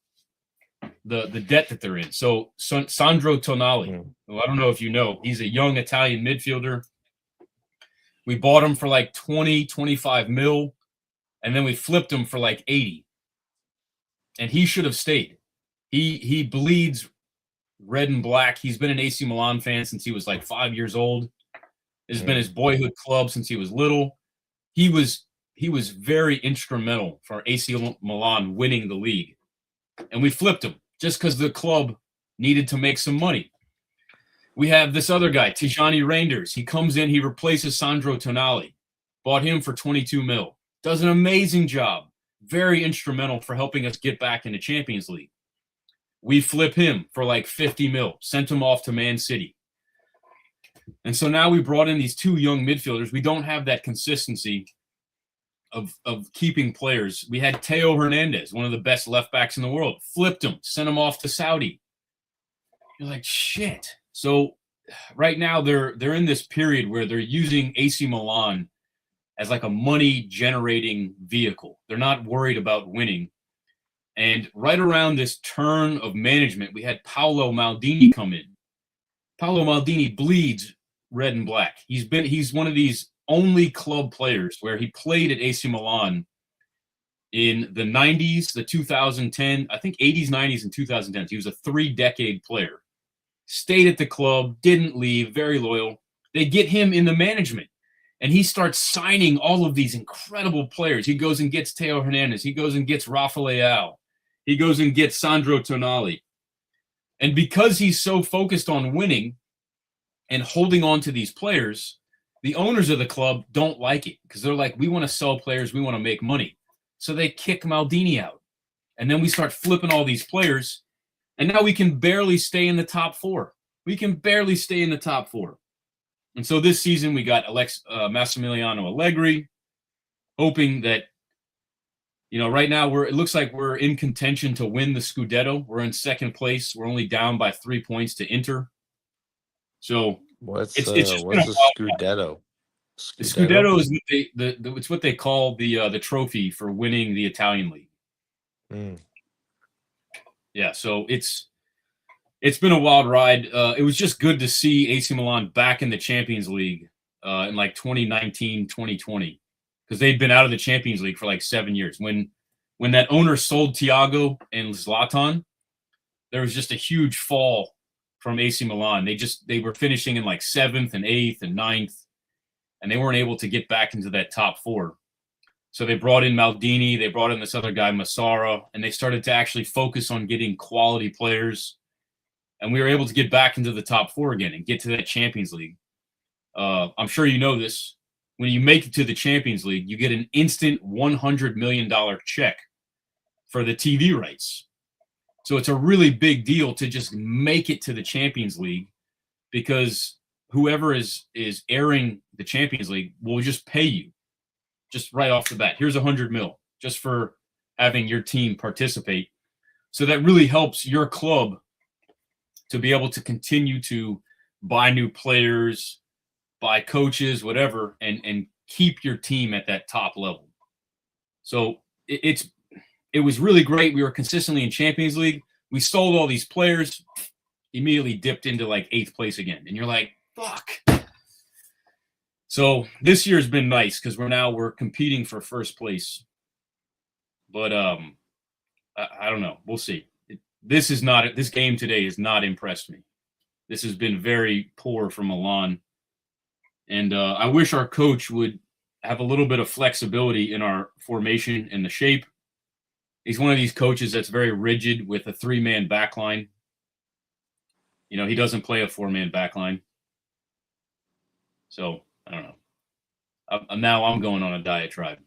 the debt that they're in. So Sandro Tonali, who I don't know if you know, he's a young Italian midfielder. We bought him for like 25 mil, and then we flipped him for like 80. And he should have stayed. He bleeds red and black. He's been an AC Milan fan since he was like 5 years old. It's been his boyhood club since he was little. He was very instrumental for AC Milan winning the league. And we flipped him just because the club needed to make some money. We have this other guy, Tijani Reinders. He comes in, he replaces Sandro Tonali. Bought him for 22 mil. Does an amazing job. Very instrumental for helping us get back into Champions League. We flip him for like 50 mil. Sent him off to Man City. And so now we brought in these 2 young midfielders. We don't have that consistency. of keeping players. We had Teo Hernandez, one of the best left backs in the world, flipped him, sent him off to Saudi. You're like, shit. So right now they're in this period where they're using AC Milan as like a money generating vehicle. They're not worried about winning. And right around this turn of management, we had Paolo Maldini come in. Paolo Maldini bleeds red and black. He's one of these only club players where he played at AC Milan in the 90s, the 2010, I think 80s, 90s, and 2010s. He was a 3-decade player. Stayed at the club, didn't leave, very loyal. They get him in the management, and he starts signing all of these incredible players. He goes and gets Teo Hernandez. He goes and gets Rafa Leao. He goes and gets Sandro Tonali. And because he's so focused on winning and holding on to these players, the owners of the club don't like it because they're like, we want to sell players, we want to make money. So they kick Maldini out. And then we start flipping all these players, and now we can barely stay in the top 4. We can barely stay in the top 4. And so this season we got Massimiliano Allegri, hoping that, right now it looks like we're in contention to win the Scudetto. We're in second place. We're only down by 3 points to Inter. So
What's
it's
a
Scudetto? The Scudetto is it's what they call the trophy for winning the Italian league.
Mm.
Yeah, so it's been a wild ride. It was just good to see AC Milan back in the Champions League in like 2019, 2020, because they'd been out of the Champions League for like 7 years. When that owner sold Thiago and Zlatan, there was just a huge fall from AC Milan. They were finishing in like 7th and 8th and 9th, and they weren't able to get back into that top 4. So they brought in Maldini, they brought in this other guy, Massara, and they started to actually focus on getting quality players. And we were able to get back into the top 4 again and get to that Champions League. I'm sure you know this. When you make it to the Champions League, you get an instant $100 million check for the TV rights. So it's a really big deal to just make it to the Champions League, because whoever is airing the Champions League will just pay you just right off the bat. Here's $100 million just for having your team participate. So that really helps your club to be able to continue to buy new players, buy coaches, whatever, and keep your team at that top level. So it was really great. We were consistently in Champions League. We sold all these players, immediately dipped into like 8th place again. And you're like, fuck. So this year's been nice because we're competing for first place. But I don't know. We'll see. This game today has not impressed me. This has been very poor from Milan. And I wish our coach would have a little bit of flexibility in our formation and the shape. He's one of these coaches that's very rigid with a 3-man backline. He doesn't play a 4-man backline. So I don't know. Now I'm going on a diatribe.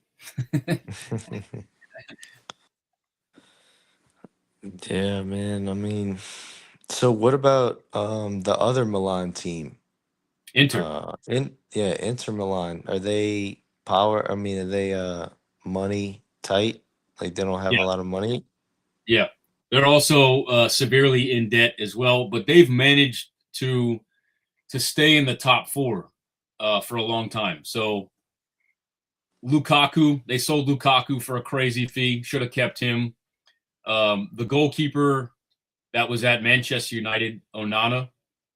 Yeah, man. I mean, so what about the other Milan team?
Inter.
Inter Milan. Are they power? I mean, are they money tight? Like they don't have a lot of money?
Yeah. They're also severely in debt as well, but they've managed to stay in the top 4 for a long time. So Lukaku, they sold Lukaku for a crazy fee. Should have kept him. The goalkeeper that was at Manchester United, Onana,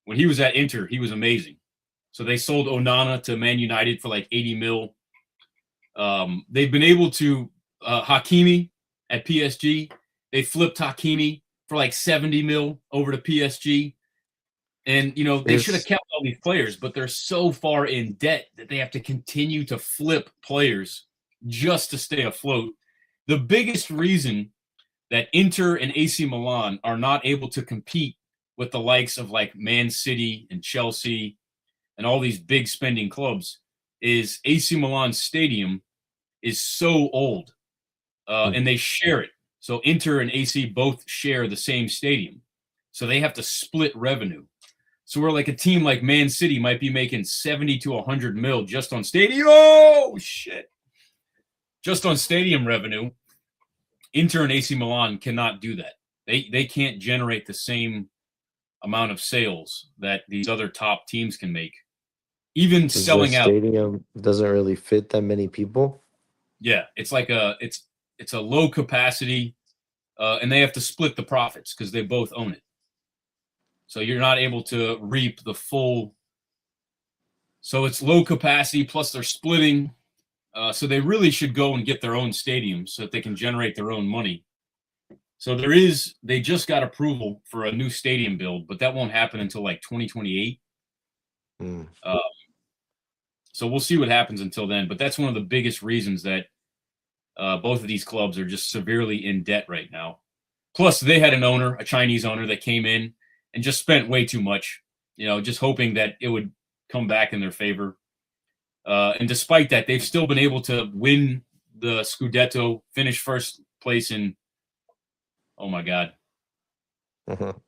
when he was at Inter, he was amazing. So they sold Onana to Man United for like 80 mil. They've been able to Hakimi at PSG. They flipped Hakimi for like 70 mil over to PSG. And, they should have kept all these players, but they're so far in debt that they have to continue to flip players just to stay afloat. The biggest reason that Inter and AC Milan are not able to compete with the likes of like Man City and Chelsea and all these big spending clubs is AC Milan's stadium is so old and they share it. So Inter and AC both share the same stadium. So they have to split revenue. So we're like a team like Man City might be making 70 to 100 mil just on stadium. Oh, shit. just on stadium revenue, Inter and AC Milan cannot do that. They can't generate the same amount of sales that these other top teams can make. Even
Because
selling
the
out.
stadium doesn't really fit that many people.
Yeah, it's like it's a low capacity, and they have to split the profits because they both own it. So you're not able to reap the full. So it's low capacity plus they're splitting. So they really should go and get their own stadiums so that they can generate their own money. So they just got approval for a new stadium build, but that won't happen until like 2028.
Mm.
So we'll see what happens until then. But that's one of the biggest reasons that both of these clubs are just severely in debt right now. Plus, they had an owner, a Chinese owner, that came in and just spent way too much, just hoping that it would come back in their favor. And despite that, they've still been able to win the Scudetto, finish first place in, oh my God.
Mhm.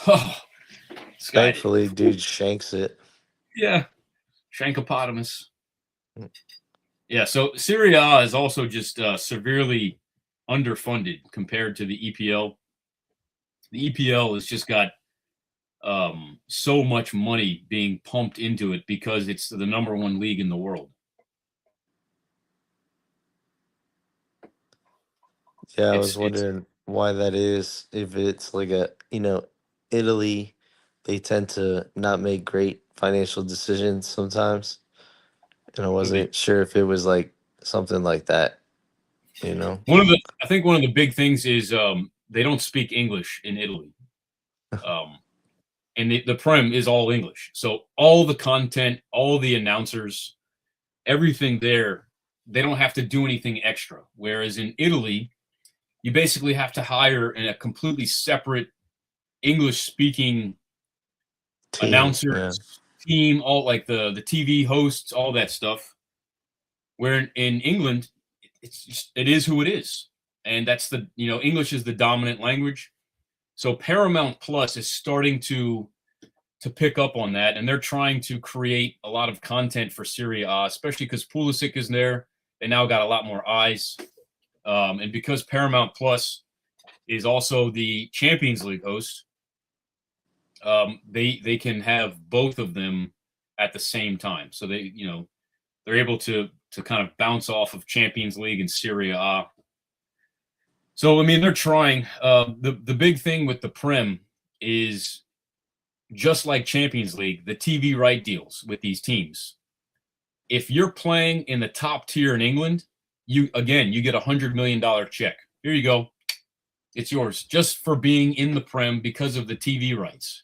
Oh, this guy,
Thankfully, dude shanks it.
yeah, Shankopotamus.
Mm.
Yeah, so Serie A is also just severely underfunded compared to the EPL. The EPL has just got so much money being pumped into it because it's the number one league in the world.
Yeah, I
It's
was wondering why that is. If it's like Italy, they tend to not make great financial decisions sometimes. And I
could be.
wasn't sure if it was like something like that, you know?
I think one of the big things is they don't speak English in Italy. And the Prem is all English. So all the content, all the announcers, everything there, they don't have to do anything extra. Whereas in Italy, you basically have to hire a completely separate English-speaking
Team, yeah.
announcers, team, all like the TV hosts, all that stuff. Where in England, it is who it is, and that's English is the dominant language. So Paramount Plus is starting to pick up on that, and they're trying to create a lot of content for Serie A, especially because Pulisic is there. They now got a lot more eyes, and because Paramount Plus is also the Champions League host, they can have both of them at the same time. So they're able to kind of bounce off of Champions League and Serie A. So I mean, they're trying. The big thing with the Prem is just like Champions League, the TV right deals with these teams. If you're playing in the top tier in England, you get $100 million check. Here you go. It's yours just for being in the Prem because of the TV rights.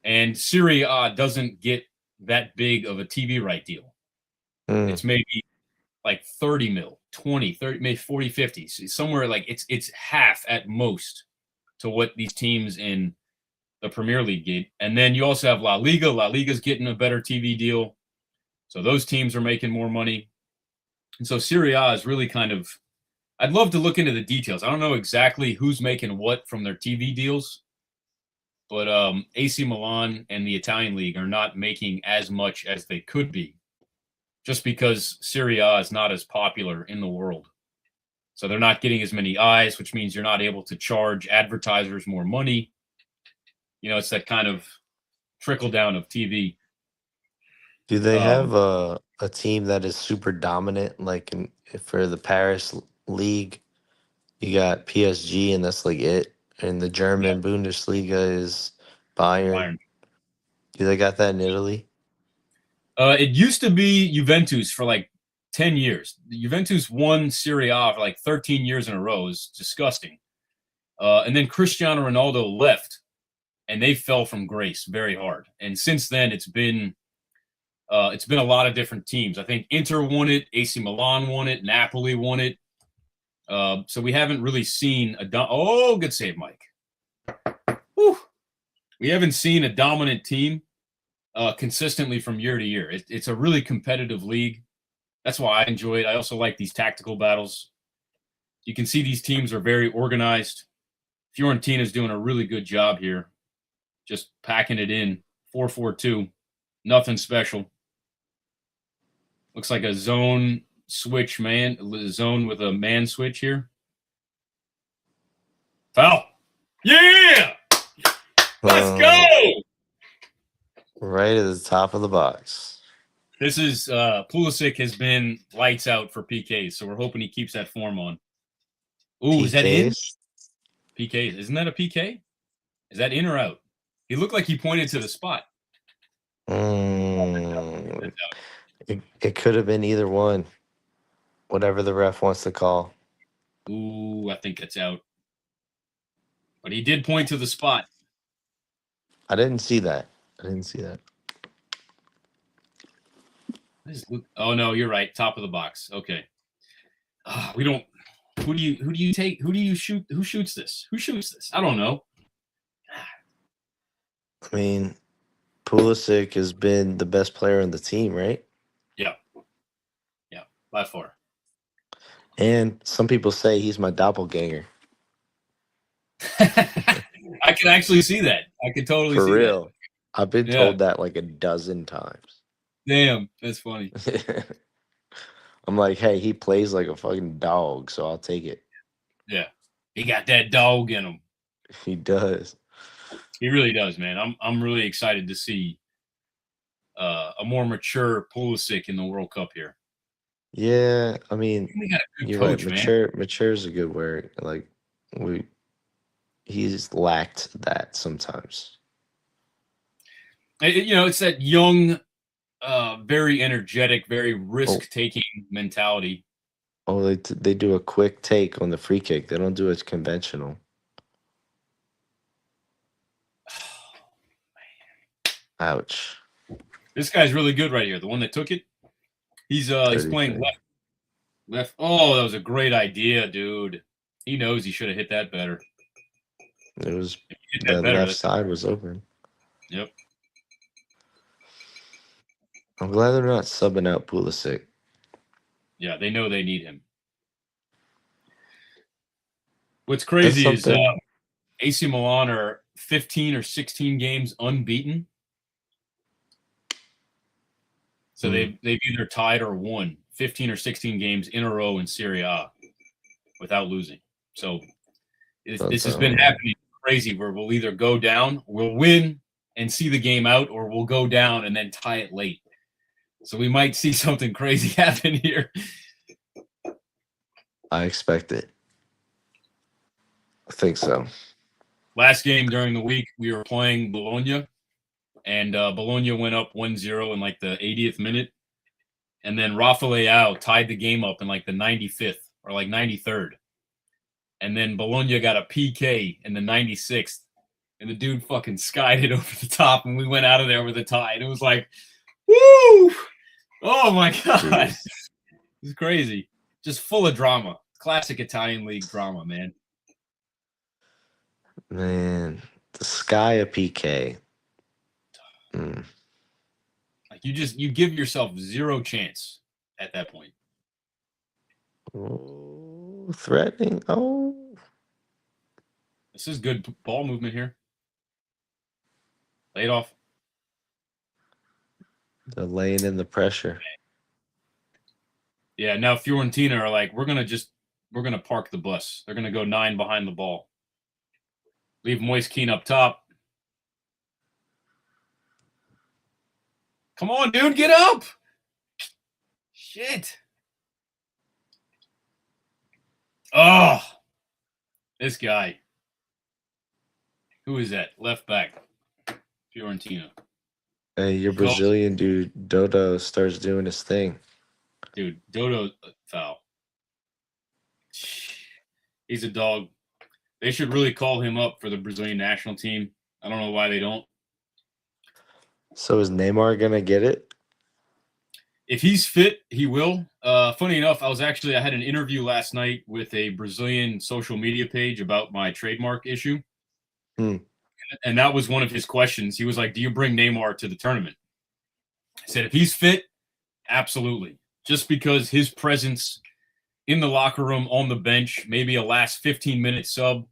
And Serie A doesn't get that big of a TV right deal.
Mm.
It's maybe like 30 mil, 20, 30, maybe 40, 50. So somewhere like it's half at most to what these teams in the Premier League get. And then you also have La Liga. La Liga's getting a better TV deal. So those teams are making more money. And so Serie A is really kind of, I'd love to look into the details. I don't know exactly who's making what from their TV deals, but AC Milan and the Italian league are not making as much as they could be just because Serie A is not as popular in the world. So they're not getting as many eyes, which means you're not able to charge advertisers more money. It's that kind of trickle down of TV.
Do they have a team that is super dominant? Like for the Paris league, you got PSG, and that's like it. And the German Bundesliga is Bayern. Do they got that in Italy?
It used to be Juventus for like 10 years. Juventus won Serie A for like 13 years in a row. It was disgusting. And then Cristiano Ronaldo left, and they fell from grace very hard. And since then, it's been a lot of different teams. I think Inter won it, AC Milan won it, Napoli won it. So we haven't really seen good save, Mike. Whew. We haven't seen a dominant team consistently from year to year. It's a really competitive league. That's why I enjoy it. I also like these tactical battles. You can see these teams are very organized. Fiorentina is doing a really good job here, just packing it in 4-4-2. Nothing special. Looks like a zone switch, zone with a man switch here. Foul. Yeah! Let's go!
Right at the top of the box.
This is Pulisic has been lights out for PKs, so we're hoping he keeps that form on. Ooh, is that in? PKs. Isn't that a PK? Is that in or out? He looked like he pointed to the spot.
It could have been either one. Whatever the ref wants to call.
Ooh, I think that's out. But he did point to the spot.
I didn't see that.
Oh no, you're right. Top of the box. Okay. We don't. Who do you take? Who do you shoot? Who shoots this? Who shoots this? I don't know.
I mean, Pulisic has been the best player on the team, right?
Yeah, by far.
And some people say he's my doppelganger.
I can actually see that. I can totally see
For real.
that.
I've been told that like a dozen times.
Damn, that's funny.
I'm like, hey, he plays like a fucking dog, so I'll take it.
Yeah, he got that dog in him.
He does.
He really does, man. I'm really excited to see a more mature Pulisic in the World Cup here.
Yeah, I mean,
We got a good
you're
coach,
right. Mature is a good word. Like he's lacked that sometimes.
It's that young, very energetic, very risk-taking mentality.
Oh, they do a quick take on the free kick. They don't do it conventional. Ouch.
This guy's really good right here. The one that took it. He's playing left. Oh, that was a great idea, dude. He knows he should have hit that better.
It was the left side was open.
Yep.
I'm glad they're not subbing out Pulisic.
Yeah, they know they need him. What's crazy is AC Milan are 15 or 16 games unbeaten. So they've either tied or won 15 or 16 games in a row in Serie A without losing. So this has been happening crazy where we'll either go down, we'll win and see the game out, or we'll go down and then tie it late. So we might see something crazy happen here.
I expect it. I think so.
Last game during the week, we were playing Bologna, and Bologna went up 1-0 in like the 80th minute. And then Rafa Leao tied the game up in like the 95th or like 93rd. And then Bologna got a PK in the 96th. And the dude fucking skied it over the top, and we went out of there with a tie. And it was like, woo! Oh, my God. It's crazy. Just full of drama. Classic Italian league drama, man.
Man, the sky of PK.
Like you give yourself zero chance at that point.
Oh, threatening. Oh.
This is good ball movement here. Lay it off.
They're laying in the pressure.
Yeah, now Fiorentina are like, we're gonna park the bus. They're gonna go 9 behind the ball. Leave Moise Kean up top. Come on, dude, get up! Shit. Oh, this guy. Who is that? Left back. Fiorentina.
Hey, your Brazilian dude, Dodo, starts doing his thing.
Dude, Dodo foul. He's a dog. They should really call him up for the Brazilian national team. I don't know why they don't.
So is Neymar going to get it?
If he's fit, he will. Funny enough, I had an interview last night with a Brazilian social media page about my trademark issue. And that was one of his questions. He was like, do you bring Neymar to the tournament? I said, if he's fit, absolutely. Just because his presence in the locker room, on the bench, maybe a last 15-minute sub,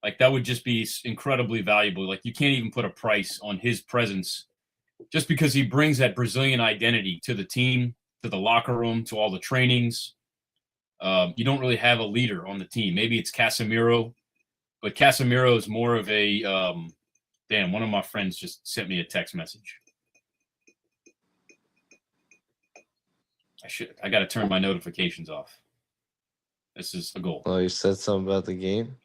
like that would just be incredibly valuable. Like you can't even put a price on his presence just because he brings that Brazilian identity to the team. to the locker room, to all the trainings. You don't really have a leader on the team. Maybe it's Casemiro, but Casemiro is more of a damn. One of my friends just sent me a text message. I got to turn my notifications off. This is a goal.
Oh, you said something about the game?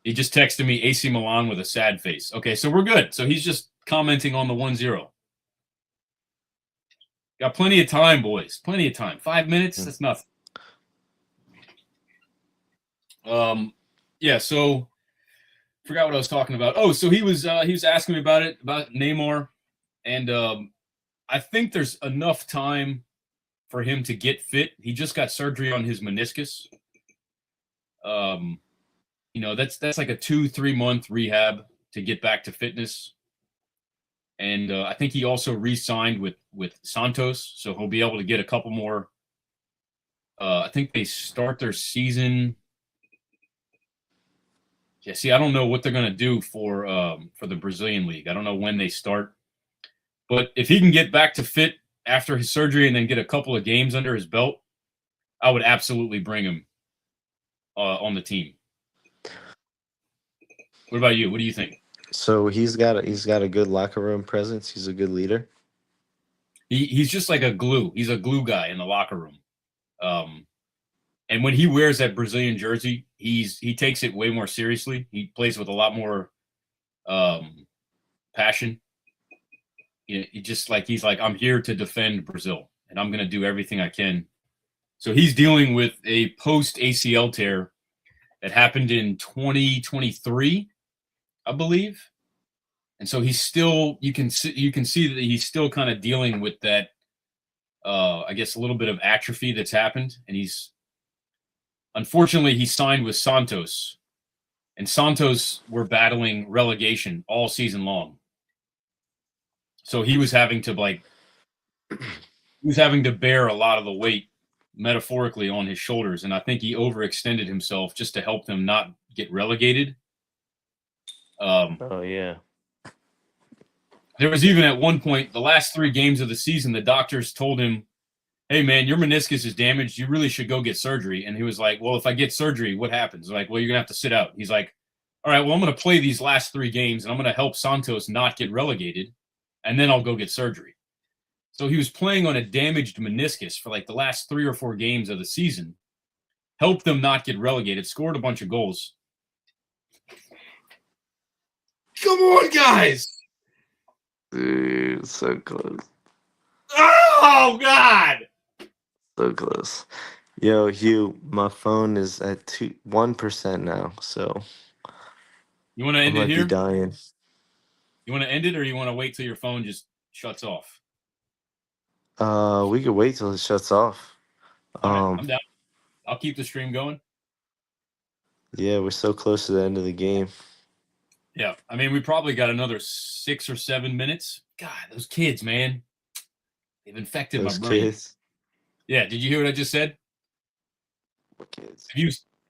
He just texted me AC Milan with a sad face. Okay, so we're good. So he's just commenting on the 1-0. Got plenty of time, boys. Plenty of time. 5 minutes, that's nothing. Yeah, so forgot what I was talking about. Oh, so he was asking me about Neymar, and I think there's enough time for him to get fit. He just got surgery on his meniscus. That's like a 2-3 month rehab to get back to fitness. And I think he also re-signed with Santos, so he'll be able to get a couple more. I think they start their season. Yeah, see, I don't know what they're going to do for the Brazilian league. I don't know when they start. But if he can get back to fit after his surgery and then get a couple of games under his belt, I would absolutely bring him on the team. What about you? What do you think?
So he's got a good locker room presence. He's a good leader.
He's just like a glue. He's a glue guy in the locker room. And when he wears that Brazilian jersey, he takes it way more seriously. He plays with a lot more passion. He's like, I'm here to defend Brazil, and I'm going to do everything I can. So he's dealing with a post ACL tear that happened in 2023, I believe. And so he's still, you can see that he's still kind of dealing with that, I guess, a little bit of atrophy that's happened. And unfortunately, he signed with Santos, and Santos were battling relegation all season long. So he was having to bear a lot of the weight metaphorically on his shoulders. And I think he overextended himself just to help them not get relegated.
Oh yeah.
There was even at one point, the last 3 games of the season, the doctors told him, hey, man, your meniscus is damaged. You really should go get surgery. And he was like, well, if I get surgery, what happens? They're like, well, you're going to have to sit out. He's like, all right, well, I'm going to play these last 3 games, and I'm going to help Santos not get relegated, and then I'll go get surgery. So he was playing on a damaged meniscus for like the last 3 or 4 games of the season, helped them not get relegated, scored a bunch of goals. Come on, guys.
Dude, so close.
Oh, God.
So close. Yo, Hugh, my phone is at 1% now, so
You want to
I
end
might
it
be
here?
dying.
You want to end it, or you want to wait till your phone just shuts off?
We could wait till it shuts off.
All right, I'm down. I'll keep the stream going.
Yeah, we're so close to the end of the game.
Yeah, I mean, we probably got another 6 or 7 minutes. God, those kids, man. They've infected
Those
my brain.
kids.
Yeah, did you hear what I just said?
What kids?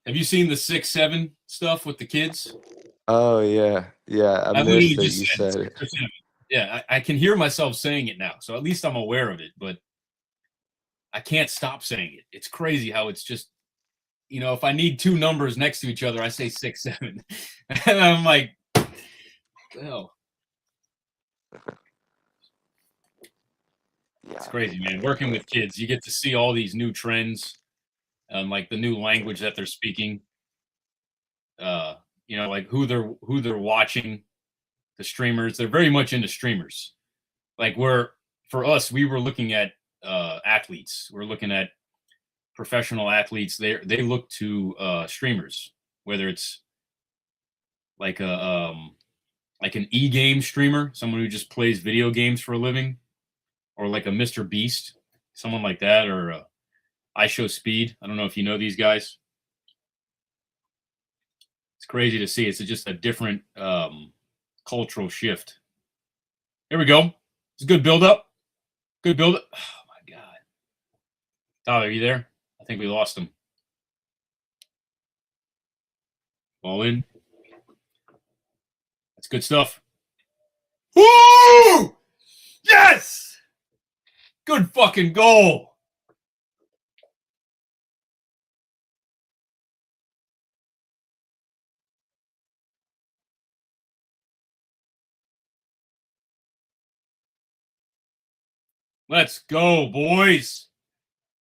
Have you seen the 6-7 stuff with the kids?
Oh yeah. Yeah, I
literally
missed that
just
you
said
said it.
6 or 7. Yeah, I can hear myself saying it now, so at least I'm aware of it, but I can't stop saying it. It's crazy how it's just, if I need 2 numbers next to each other, I say 6-7. And I'm like, what the hell?
Yeah.
It's crazy, man. Working with kids, you get to see all these new trends, like the new language that they're speaking. Like who they're watching, the streamers. They're very much into streamers. Like for us, we were looking at athletes. We're looking at professional athletes. They look to streamers, whether it's like like an e-game streamer, someone who just plays video games for a living, or like a Mr. Beast, someone like that, or I Show Speed. I don't know if you know these guys. It's crazy to see. It's just a different cultural shift. Here we go. It's a good build-up. Good build-up. Oh, my God. Tyler, are you there? I think we lost him. Ball in. That's good stuff. Woo! Yes! Good fucking goal. Let's go, boys.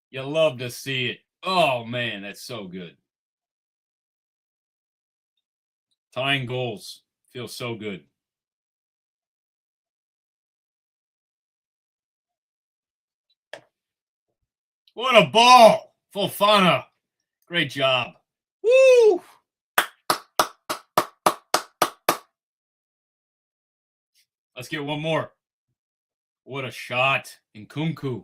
You love to see it. Oh, man, that's so good. Tying goals feels so good. What a ball. Fofana. Great job. Woo! Let's get one more. What a shot. Nkunku.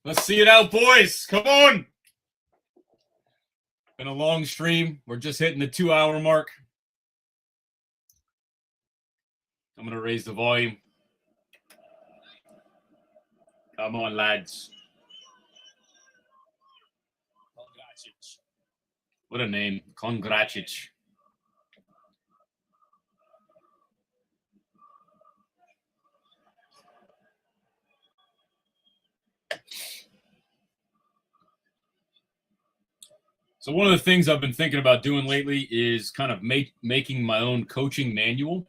Let's see it out, boys. Come on. Been a long stream. We're just hitting the 2-hour mark. I'm going to raise the volume. Come on, lads. What a name. Kongracic. So one of the things I've been thinking about doing lately is kind of making my own coaching manual.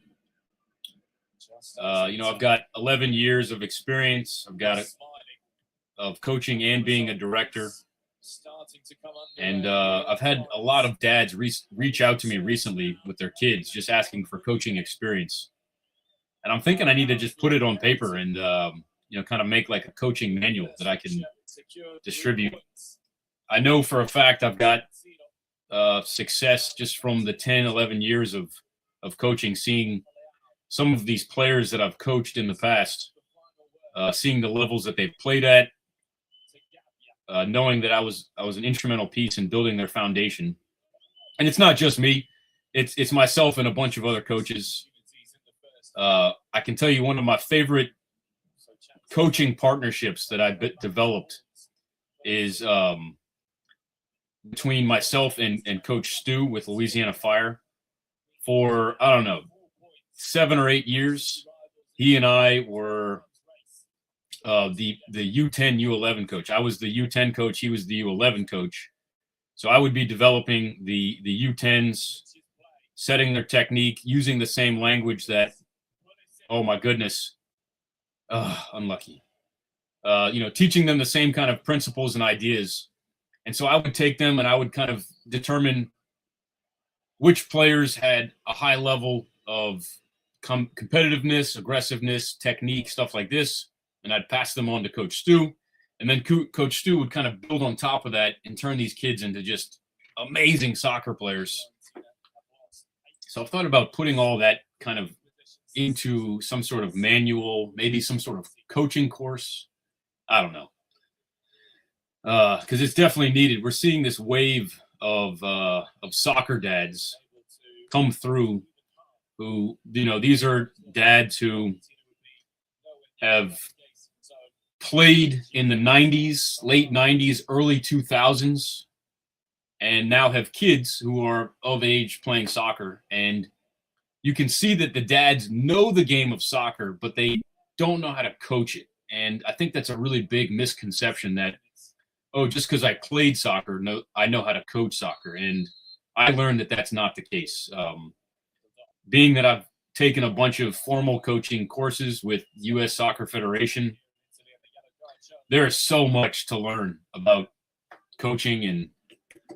I've got 11 years of experience. I've got of coaching and being a director. And I've had a lot of dads reach out to me recently with their kids just asking for coaching experience. And I'm thinking I need to just put it on paper and, kind of make like a coaching manual that I can distribute. I know for a fact I've got success just from the 10, 11 years of coaching, seeing some of these players that I've coached in the past, seeing the levels that they've played at, knowing that I was an instrumental piece in building their foundation. And it's not just me. It's myself and a bunch of other coaches. I can tell you one of my favorite coaching partnerships that I developed is between myself and Coach Stu with Louisiana Fire. For, 7 or 8 years, he and I were the U10, U11 coach. I was the U10 coach. He was the U11 coach. So I would be developing the U10s, setting their technique, using the same language that, oh my goodness, unlucky. Teaching them the same kind of principles and ideas. And so I would take them and I would kind of determine which players had a high level of competitiveness, aggressiveness, technique, stuff like this. And I'd pass them on to Coach Stu. And then Coach Stu would kind of build on top of that and turn these kids into just amazing soccer players. So I've thought about putting all that kind of into some sort of manual, maybe some sort of coaching course. I don't know. Because it's definitely needed. We're seeing this wave of soccer dads come through who, these are dads who have played in the 90s, late 90s, early 2000s, and now have kids who are of age playing soccer. And you can see that the dads know the game of soccer, but they don't know how to coach it. And I think that's a really big misconception that, just because I played soccer, I know how to coach soccer. And I learned that that's not the case. Being that I've taken a bunch of formal coaching courses with U.S. Soccer Federation, there is so much to learn about coaching and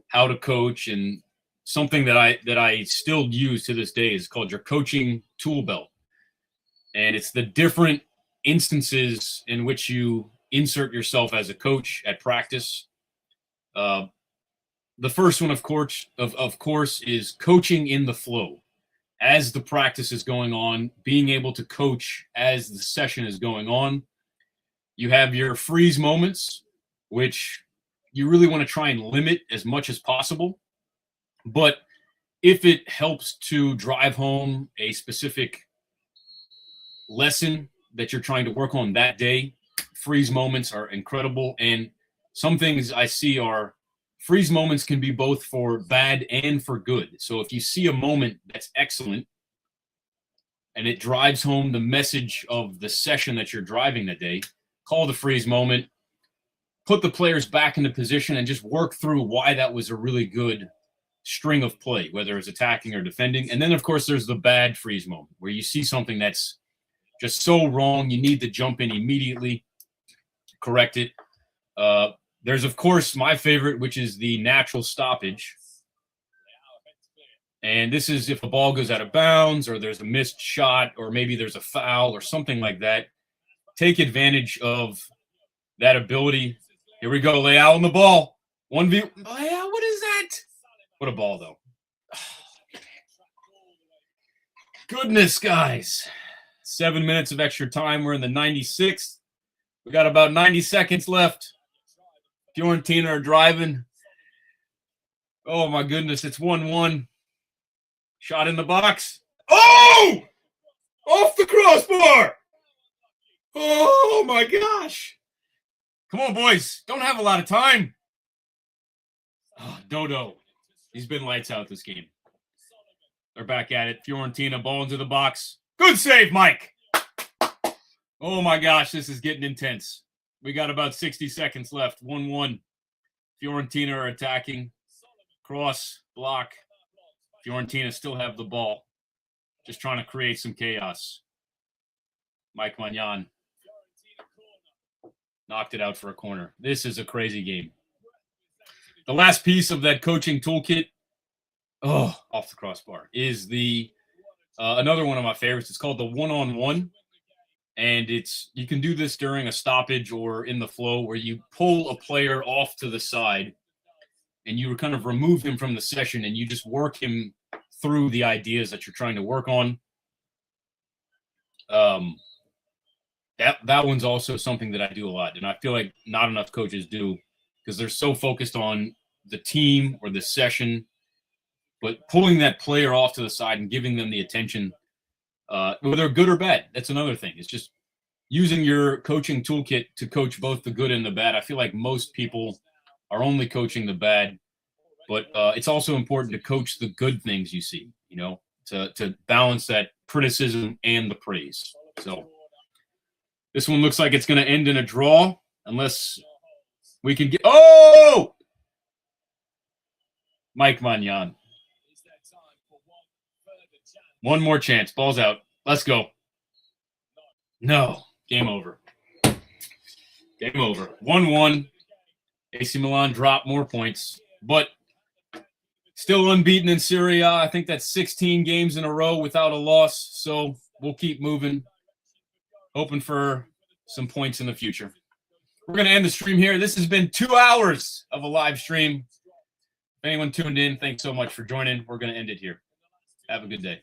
how to coach. And something that I still use to this day is called your coaching tool belt. And it's the different instances in which you insert yourself as a coach at practice. The first one, of course, is coaching in the flow. As the practice is going on, being able to coach as the session is going on. You have your freeze moments, which you really want to try and limit as much as possible. But if it helps to drive home a specific lesson that you're trying to work on that day, freeze moments are incredible. And some things I see are freeze moments can be both for bad and for good. So if you see a moment that's excellent and it drives home the message of the session that you're driving that day, call the freeze moment, put the players back into position, and just work through why that was a really good string of play, whether it's attacking or defending. And then, of course, there's the bad freeze moment where you see something that's just so wrong, you need to jump in immediately, correct it. There's, of course, my favorite, which is the natural stoppage. And this is if a ball goes out of bounds or there's a missed shot or maybe there's a foul or something like that. Take advantage of that ability. Here we go, Leao on the ball. 1v. Leao, what is that? What a ball, though. Goodness, guys. 7 minutes of extra time. We're in the 96th. We got about 90 seconds left. Fiorentina are driving. Oh, my goodness. It's 1-1. Shot in the box. Oh! Off the crossbar! Oh, my gosh. Come on, boys. Don't have a lot of time. Oh, Dodo. He's been lights out this game. They're back at it. Fiorentina, ball into the box. Good save, Mike. Oh, my gosh. This is getting intense. We got about 60 seconds left. 1-1. Fiorentina are attacking. Cross, block. Fiorentina still have the ball. Just trying to create some chaos. Mike Magnan knocked it out for a corner. This is a crazy game. The last piece of that coaching toolkit, off the crossbar, is the another one of my favorites. It's called the one-on-one. And you can do this during a stoppage or in the flow where you pull a player off to the side and you kind of remove him from the session and you just work him through the ideas that you're trying to work on. That one's also something that I do a lot, and I feel like not enough coaches do because they're so focused on the team or the session, but pulling that player off to the side and giving them the attention, whether good or bad, that's another thing. It's just using your coaching toolkit to coach both the good and the bad. I feel like most people are only coaching the bad, but it's also important to coach the good things you see, to balance that criticism and the praise. So this one looks like it's going to end in a draw unless we can get – oh! Mike Magnan. One more chance. Ball's out. Let's go. No. Game over. Game over. 1-1. AC Milan dropped more points, but still unbeaten in Serie A. I think that's 16 games in a row without a loss, so we'll keep moving. Hoping for some points in the future. We're going to end the stream here. This has been 2 hours of a live stream. If anyone tuned in, thanks so much for joining. We're going to end it here. Have a good day.